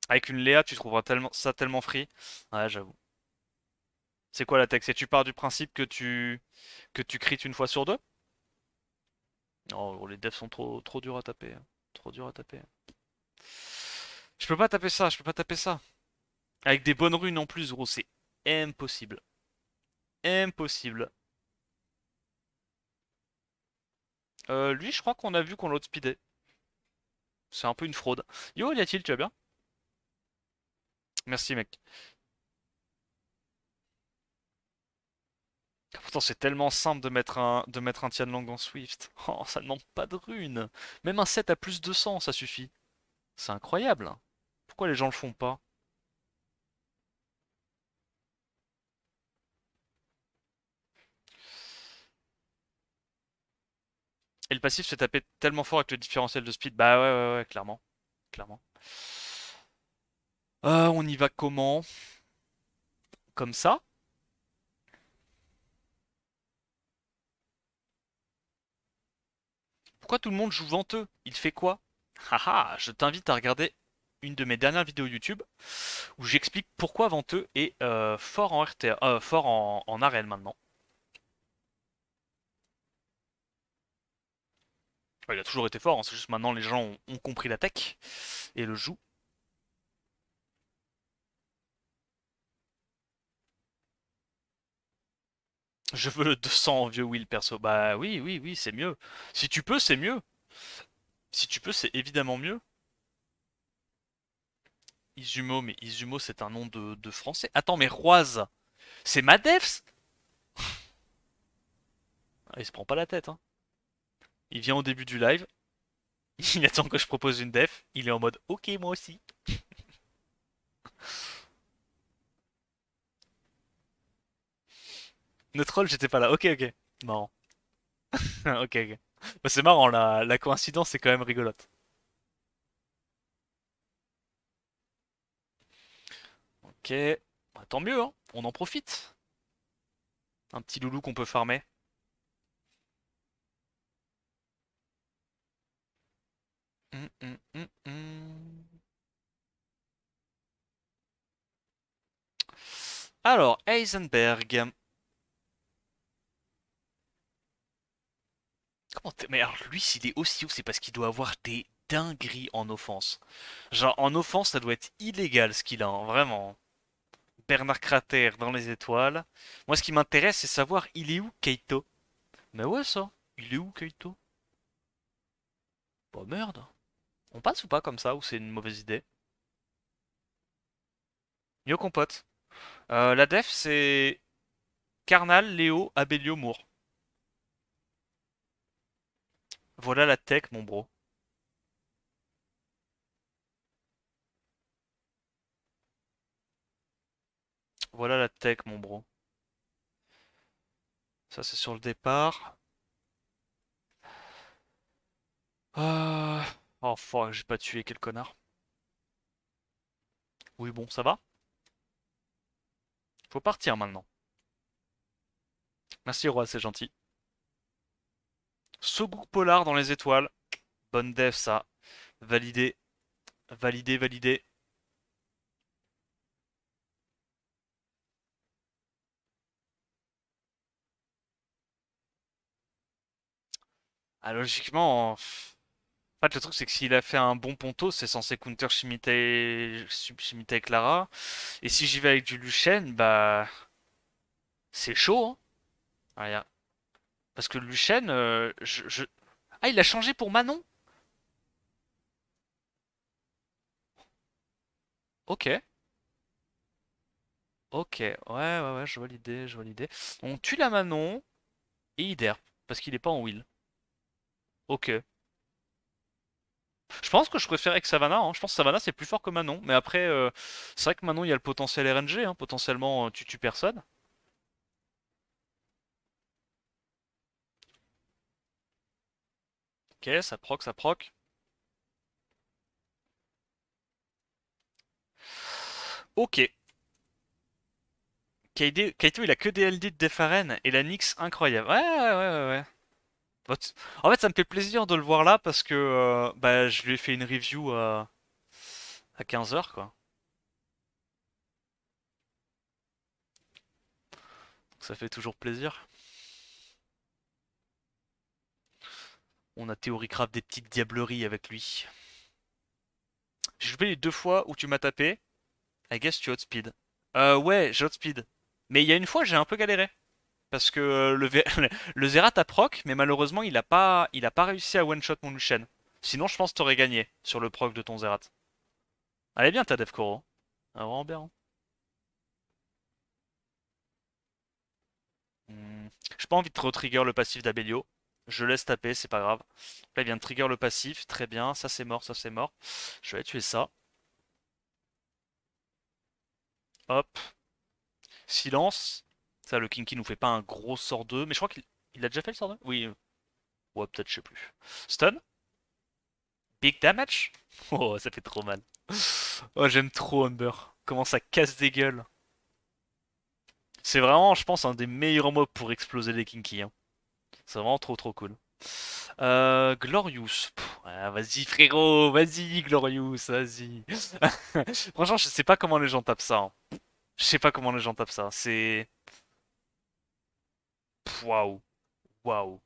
Avec une Léa, tu trouveras tellement, ça tellement free. Ouais, j'avoue. C'est quoi la tech? C'est tu pars du principe que tu crites une fois sur deux? Non, gros, les devs sont trop durs à taper, hein. Trop durs à taper. Je peux pas taper ça, je peux pas taper ça. Avec des bonnes runes en plus, gros, c'est impossible. Impossible. Lui, je crois qu'on a vu qu'on l'outspeedait. C'est un peu une fraude. Yo, y a-t-il, tu vas bien? Merci, mec. Pourtant, c'est tellement simple de mettre un Tianlang en Swift. Oh, ça demande pas de runes. Même un 7 à plus de 100, ça suffit. C'est incroyable. Pourquoi les gens le font pas? Et le passif se tapait tellement fort avec le différentiel de speed. Bah ouais, clairement. Clairement. On y va comment? Comme ça? Pourquoi tout le monde joue Venteux? Il fait quoi? Haha, je t'invite à regarder une de mes dernières vidéos YouTube où j'explique pourquoi Venteux est fort en RTA, fort en arène maintenant. Enfin, il a toujours été fort, hein, c'est juste maintenant les gens ont compris la tech et le jouent. Je veux le 200 en vieux Will perso. Bah oui, c'est mieux. Si tu peux, c'est mieux. peux, c'est évidemment mieux. Izumo, mais Izumo c'est un nom de français. Attends, mais Roise, c'est Madefs? Ah, il se prend pas la tête, hein. Il vient au début du live, il attend que je propose une def, il est en mode ok, moi aussi. Le troll, j'étais pas là. Ok, ok. Marrant. Ok, ok. Bah, c'est marrant, la coïncidence est quand même rigolote. Ok. Bah, tant mieux, hein. On en profite. Un petit loulou qu'on peut farmer. Hum. Alors, Heisenberg. Mais alors, lui, s'il est aussi haut, c'est parce qu'il doit avoir des dingueries en offense. Genre, en offense, ça doit être illégal ce qu'il a, hein, vraiment. Bernard Crater dans les étoiles. Moi, ce qui m'intéresse, c'est savoir, il est où Keito? Mais ouais, ça. Il est où Keito? Bah merde. On passe ou pas comme ça, ou c'est une mauvaise idée? Yo compote. La def, c'est Carnal, Léo, Abellio, Moore. Voilà la tech, mon bro. Voilà la tech, mon bro. Ça, c'est sur le départ. Euh... Oh, fuck, j'ai pas tué quel connard. Oui, bon, ça va? Faut partir maintenant. Merci, roi, c'est gentil. Sogouk Polar dans les étoiles. Bonne def, ça. Validé. Validé, validé. Ah, logiquement, en fait, le truc, c'est que s'il a fait un bon ponto, c'est censé counter Shimite Clara. Et si j'y vais avec du Luchen, bah, c'est chaud, hein. Ah, parce que Luchen, Ah, il a changé pour Manon? Ok. Ok. Ouais, je vois l'idée, je vois l'idée. On tue la Manon et il derp, parce qu'il est pas en will. Ok. Je pense que je préfère avec Savannah, hein. Je pense que Savannah c'est plus fort que Manon. Mais après, c'est vrai que Manon il y a le potentiel RNG, hein. Potentiellement tu tues personne. Ok, ça proc, ça proc. Ok. Kaito il a que des LD de Defaren et la Nyx incroyable. Ouais. En fait ça me fait plaisir de le voir là parce que bah, je lui ai fait une review à 15 h quoi. Donc ça fait toujours plaisir. On a théorie craft des petites diableries avec lui. J'ai joué les 2 fois où tu m'as tapé. I guess tu outspeed. Ouais, j'ai outspeed. Mais il y a une fois j'ai un peu galéré. Parce que le Zerat a proc, mais malheureusement il a pas réussi à one-shot mon Lucian. Sinon je pense que t'aurais gagné sur le proc de ton Zerat. Elle est bien ta Dev Koro. Ah, vraiment bien, hein. J'ai pas envie de re-trigger le passif d'Abelio. Je laisse taper, c'est pas grave. Là il vient de trigger le passif, très bien, ça c'est mort, ça c'est mort. Je vais tuer ça. Hop, silence. Ça le Kinky nous fait pas un gros sort 2, mais je crois qu'il a déjà fait le sort 2. Oui, ouais peut-être je sais plus. Stun. Big damage. Oh ça fait trop mal. Oh, j'aime trop Humber. Comment ça casse des gueules. C'est vraiment, je pense, un des meilleurs mobs pour exploser les Kinky, hein. C'est vraiment trop cool. Glorious. Vas-y frérot, vas-y Glorious, vas-y. Franchement, je sais pas comment les gens tapent ça, hein. Je sais pas comment les gens tapent ça. C'est... Waouh. Waouh.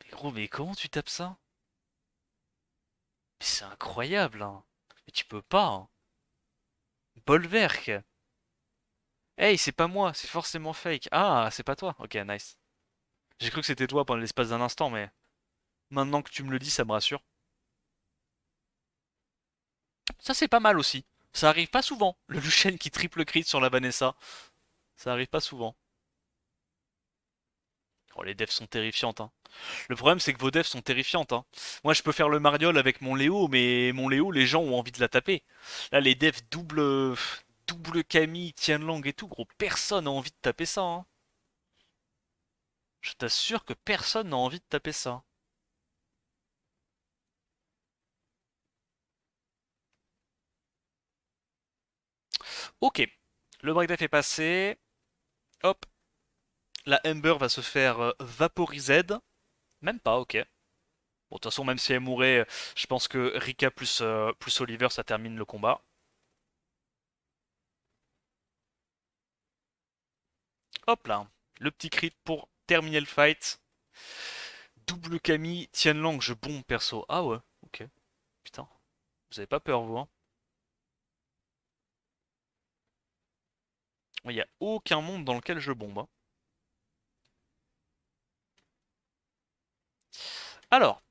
Mais gros, mais comment tu tapes ça? Mais c'est incroyable, hein. Mais tu peux pas, hein. Bolverk. Hey, c'est pas moi, c'est forcément fake. Ah, c'est pas toi. Ok, nice. J'ai cru que c'était toi pendant l'espace d'un instant, mais... Maintenant que tu me le dis, ça me rassure. Ça, c'est pas mal aussi. Ça arrive pas souvent. Le Lucian qui triple crit sur la Vanessa. Ça arrive pas souvent. Oh, les devs sont terrifiantes, hein. Le problème, c'est que vos devs sont terrifiantes, hein. Moi, je peux faire le mariole avec mon Léo, mais mon Léo, les gens ont envie de la taper. Là, les devs double Camille, Tianlang et tout, gros, personne n'a envie de taper ça, hein. Je t'assure que personne n'a envie de taper ça. Ok, le breakdef est passé. Hop, la Ember va se faire vaporiser. Même pas, ok. Bon, de toute façon, même si elle mourait, je pense que Rika plus Oliver, ça termine le combat. Hop là, le petit crit pour terminer le fight. Double Camille, Tianlang, je bombe perso. Ah ouais, ok. Putain, vous avez pas peur, vous, hein. Il y a aucun monde dans lequel je bombe, hein. Alors,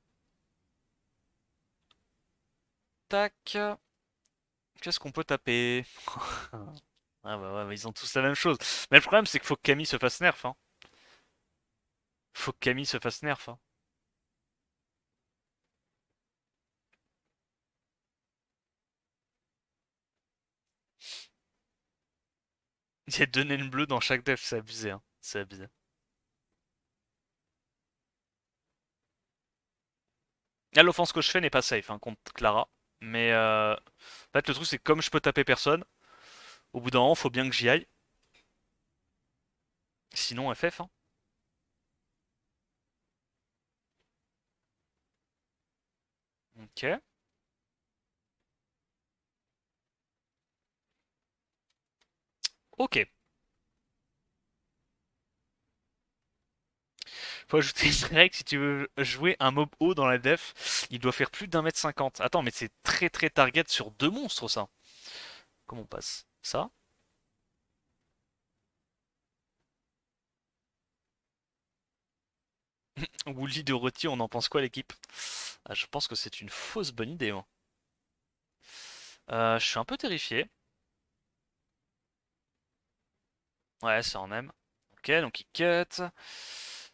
tac. Qu'est-ce qu'on peut taper? Ah bah ouais, mais ils ont tous la même chose. Mais le problème, c'est qu'il faut que Camille se fasse nerf, hein. Faut que Camille se fasse nerf, hein. Il y a deux naines bleues dans chaque def, c'est abusé, hein. C'est abusé. Là, l'offense que je fais n'est pas safe, hein, contre Clara. Mais en fait, le truc, c'est que comme je peux taper personne, au bout d'un moment, faut bien que j'y aille. Sinon, FF, hein. Ok. Ok. Faut ajouter une règle si tu veux jouer un mob haut dans la def, il doit faire plus d'1 m 50. Attends, mais c'est très très target sur deux monstres ça. Comment on passe? Ça? Woolly de Rôti, on en pense quoi l'équipe? Ah, je pense que c'est une fausse bonne idée, moi. Je suis un peu terrifié. Ouais, ça en aime. Ok, donc il cut.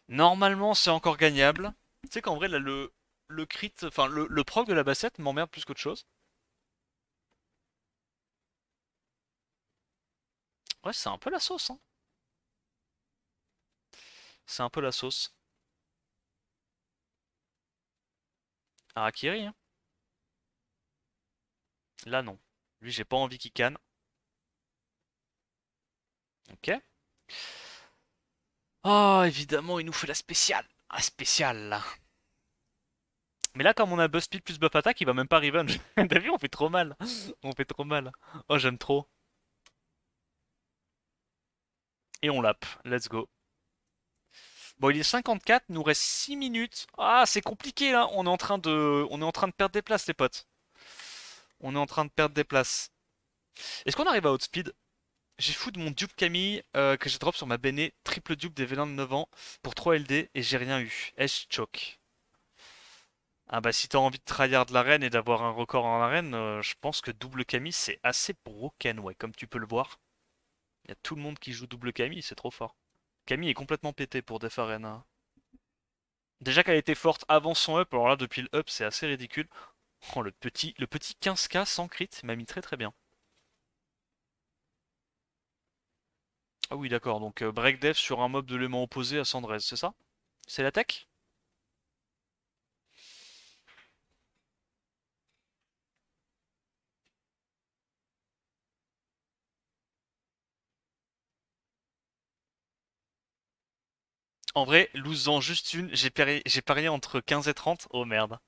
Normalement, c'est encore gagnable. Tu sais qu'en vrai, là, le crit, enfin, le proc de la bassette m'emmerde plus qu'autre chose. Ouais, c'est un peu la sauce, hein. C'est un peu la sauce. Harakiri, hein. Là, non. Lui, j'ai pas envie qu'il canne. Ok. Oh, évidemment, il nous fait la spéciale. La spéciale, là. Mais là, comme on a buff speed plus buff attack, il va même pas revenge. T'as vu, on fait trop mal. On fait trop mal. Oh, j'aime trop. Et on lap. Let's go. Bon, il est 54, nous reste 6 minutes. Ah, c'est compliqué là. On est en train de perdre des places, les potes. On est en train de perdre des places. Est-ce qu'on arrive à outspeed? J'ai fou de mon dupe Camille que j'ai drop sur ma Bene, triple dupe des vélins de 9 ans pour 3 LD et j'ai rien eu. Est-ce choc? Ah bah si t'as envie de tryhard l'arène et d'avoir un record en arène, je pense que double Camille c'est assez broken, ouais, comme tu peux le voir. Il y a tout le monde qui joue double Camille, c'est trop fort. Camille est complètement pété pour Def Arena. Déjà qu'elle était forte avant son up, alors là depuis le up c'est assez ridicule. Oh le petit 15k sans crit m'a mis très très bien. Ah oui d'accord, donc break def sur un mob de l'élément opposé à Sandrez, c'est ça? C'est la tech? En vrai, losant juste une, j'ai parié entre 15 et 30. Oh merde.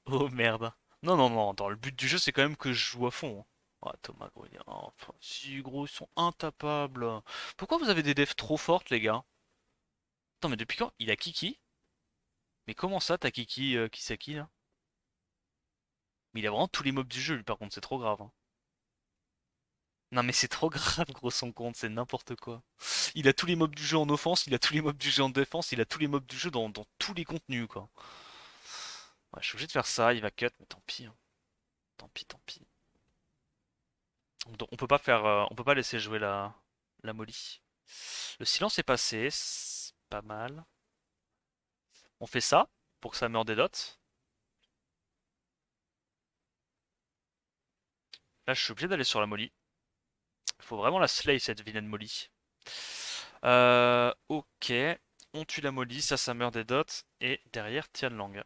Oh merde. Non, non, non, attends, le but du jeu c'est quand même que je joue à fond, hein. Ah, Thomas Grenier, enfin, si gros, ils sont intapables. Pourquoi vous avez des devs trop fortes, les gars? Attends, mais depuis quand? Il a Kiki? Mais comment ça, t'as Kiki Kisaki là? Mais il a vraiment tous les mobs du jeu, lui, par contre, c'est trop grave, hein. Non, mais c'est trop grave, gros, son compte, c'est n'importe quoi. Il a tous les mobs du jeu en offense, il a tous les mobs du jeu en défense, il a tous les mobs du jeu dans tous les contenus, quoi. Ouais, je suis obligé de faire ça, il va cut, mais tant pis, hein. Tant pis, tant pis. Donc, on peut pas faire, on peut pas laisser jouer la molly. Le silence est passé, c'est pas mal. On fait ça pour que ça meure des dots. Là, je suis obligé d'aller sur la molly. Faut vraiment la slay cette vilaine molly. Ok. On tue la molly, ça meurt des dots. Et derrière, Tianlang.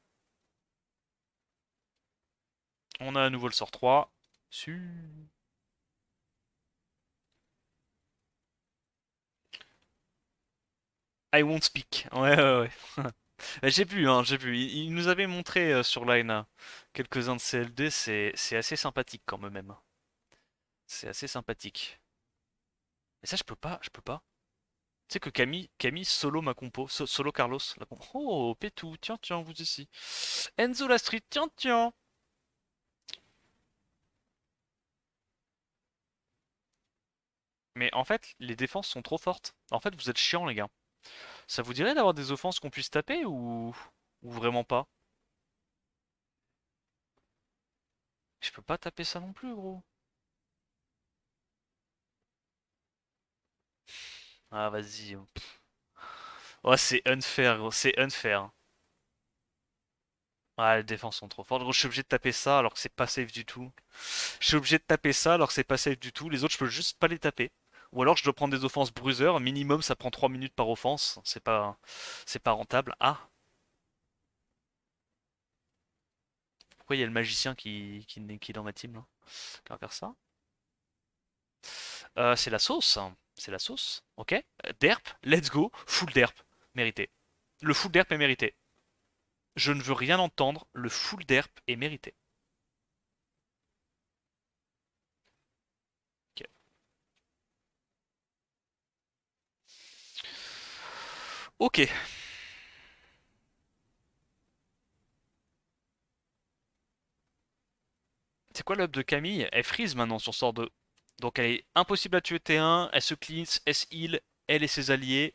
On a à nouveau le sort 3. Su. I won't speak. Ouais, ouais, ouais. Mais j'ai vu, hein, j'ai vu. Il nous avait montré sur Line quelques-uns de CLD, c'est assez sympathique quand même. C'est assez sympathique. Et ça, je peux pas, je peux pas. Tu sais que Camille solo ma compo, solo Carlos. Oh, Pétou, tiens, tiens, vous ici. Enzo la street, tiens, tiens. Mais en fait, les défenses sont trop fortes. En fait, vous êtes chiants, les gars. Ça vous dirait d'avoir des offenses qu'on puisse taper ou vraiment pas? Je peux pas taper ça non plus, gros. Ah, vas-y. Oh, c'est unfair, gros, c'est unfair. Ah, les défenses sont trop fortes. Gros, je suis obligé de taper ça alors que c'est pas safe du tout. Je suis obligé de taper ça alors que c'est pas safe du tout. Les autres, je peux juste pas les taper. Ou alors je dois prendre des offenses bruiser. Minimum, ça prend 3 minutes par offense. C'est pas rentable. Ah, pourquoi il y a le magicien qui est dans ma team là? Qui va faire ça? C'est la sauce, hein. C'est la sauce. Ok. Derp, let's go. Full derp. Mérité. Le full derp est mérité. Je ne veux rien entendre. Le full derp est mérité. Ok. Ok. C'est quoi l'up de Camille? Elle freeze maintenant sur sort 2. Donc elle est impossible à tuer T1, elle se cleanse, elle se heal, elle et ses alliés.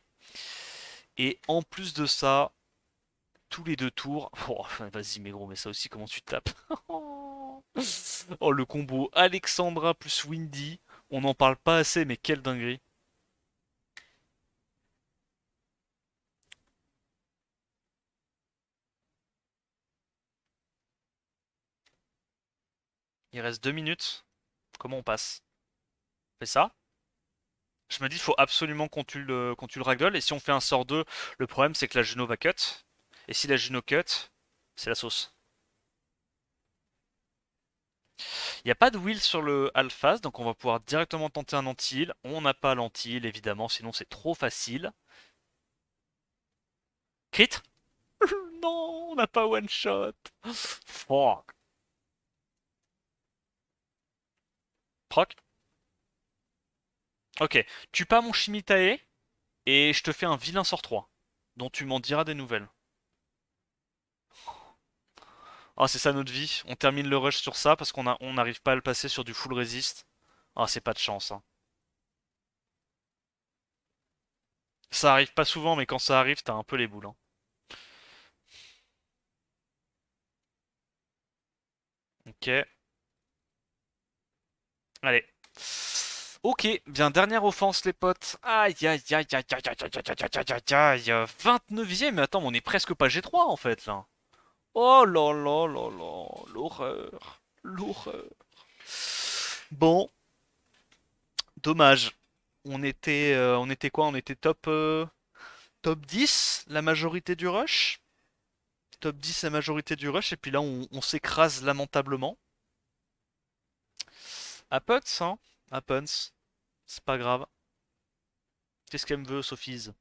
Et en plus de ça, tous les 2 tours. Oh, vas-y, mais gros, mais ça aussi, comment tu tapes? Oh, le combo Alexandra plus Windy. On n'en parle pas assez, mais quelle dinguerie. Il reste 2 minutes. Comment on passe? On fait ça? Je me dis, il faut absolument qu'on tue le ragdoll. Et si on fait un sort 2, le problème c'est que la Juno va cut. Et si la Juno cut, c'est la sauce. Il n'y a pas de wheel sur le Alphas, donc on va pouvoir directement tenter un anti-heal. On n'a pas l'anti-heal évidemment, sinon c'est trop facile. Crit? Non, on n'a pas one shot. Fuck. Proc. Ok, tue pas mon Shimitae et je te fais un vilain sort 3, dont tu m'en diras des nouvelles. Ah, c'est ça notre vie. On termine le rush sur ça parce on n'arrive pas à le passer sur du full resist. Ah, c'est pas de chance, hein. Ça arrive pas souvent, mais quand ça arrive, t'as un peu les boules, hein. Ok, allez. Ok, bien dernière offense les potes. Aïe aïe aïe aïe aïe aïe aïe aïe aïe aïe aïe aïe. 29e, mais attends, on est presque pas G3 en fait là. Oh là là là là, l'horreur, l'horreur. Bon, dommage. On était quoi? On était top 10 la majorité du rush. Top 10 la majorité du rush et puis là on s'écrase lamentablement. Happens, hein? Happens. C'est pas grave. Qu'est-ce qu'elle me veut, Sophie's?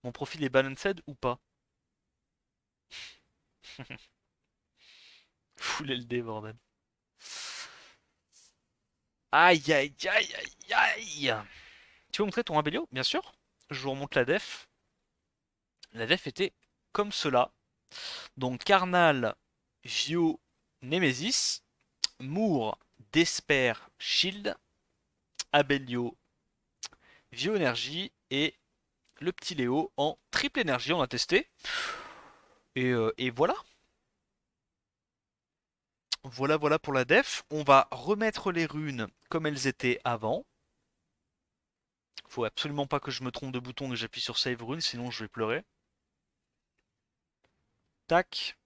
Mon profil est balanced ou pas? Full LD, bordel. Aïe aïe aïe aïe aïe. Tu veux montrer ton Abelio? Bien sûr. Je vous remonte la def. La def était comme cela. Donc Carnal, Vio, Nemesis, Moore, Despair, Shield, Abelio, Vio Énergie et le petit Léo en triple énergie. On a testé. Et voilà. Voilà, voilà pour la def. On va remettre les runes comme elles étaient avant. Faut absolument pas que je me trompe de bouton et que j'appuie sur save rune, sinon je vais pleurer. Tac.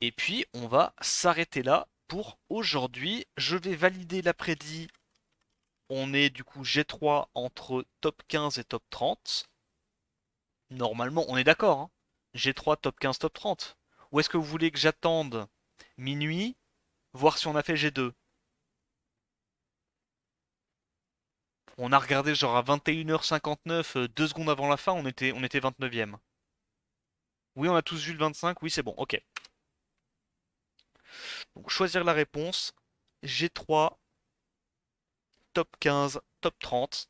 Et puis on va s'arrêter là pour aujourd'hui. Je vais valider l'après-dit. On est du coup G3 entre top 15 et top 30. Normalement, on est d'accord, hein. G3, top 15, top 30. Ou est-ce que vous voulez que j'attende minuit, voir si on a fait G2? On a regardé genre à 21h59, 2 secondes avant la fin, on était 29e. Oui, on a tous vu le 25, oui c'est bon, ok. Donc choisir la réponse, G3, top 15, top 30.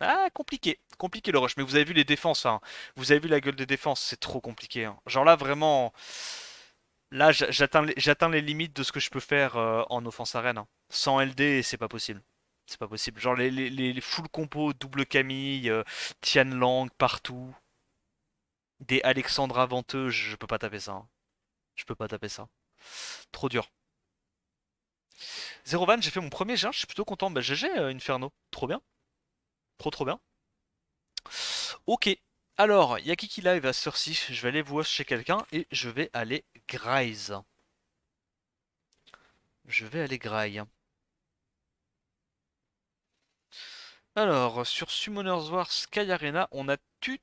Ah, compliqué, compliqué le rush, mais vous avez vu les défenses, hein. Vous avez vu la gueule des défenses, c'est trop compliqué, hein. Genre là vraiment, là j'atteins les limites de ce que je peux faire en offense arène, hein. Sans LD, c'est pas possible. C'est pas possible. Genre les full compos, double Camille, Tian Lang partout. Des Alexandra Venteux, je peux pas taper ça, hein. Je peux pas taper ça. Trop dur. Zero Van, j'ai fait mon premier jet, je suis plutôt content. Bah GG Inferno. Trop bien. Trop trop bien. Ok. Alors, il y a qui live à Cersei. Je vais aller voir chez quelqu'un et je vais aller Grise. Je vais aller Graille. Alors, sur Summoners War Sky Arena, on a Tu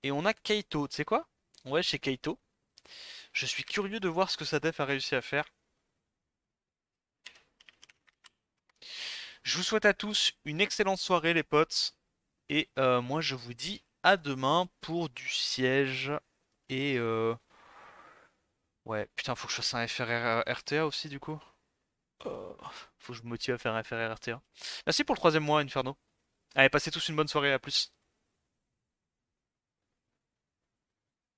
et on a Kaito. Tu sais quoi? Ouais, chez Kaito. Je suis curieux de voir ce que sa def a réussi à faire. Je vous souhaite à tous une excellente soirée, les potes. Et moi, je vous dis à demain pour du siège. Et ouais, putain, faut que je fasse un FRR RTA aussi, du coup. Faut que je me motive à faire un FRR RTA. Merci pour le troisième mois, Inferno. Allez, passez tous une bonne soirée, à plus.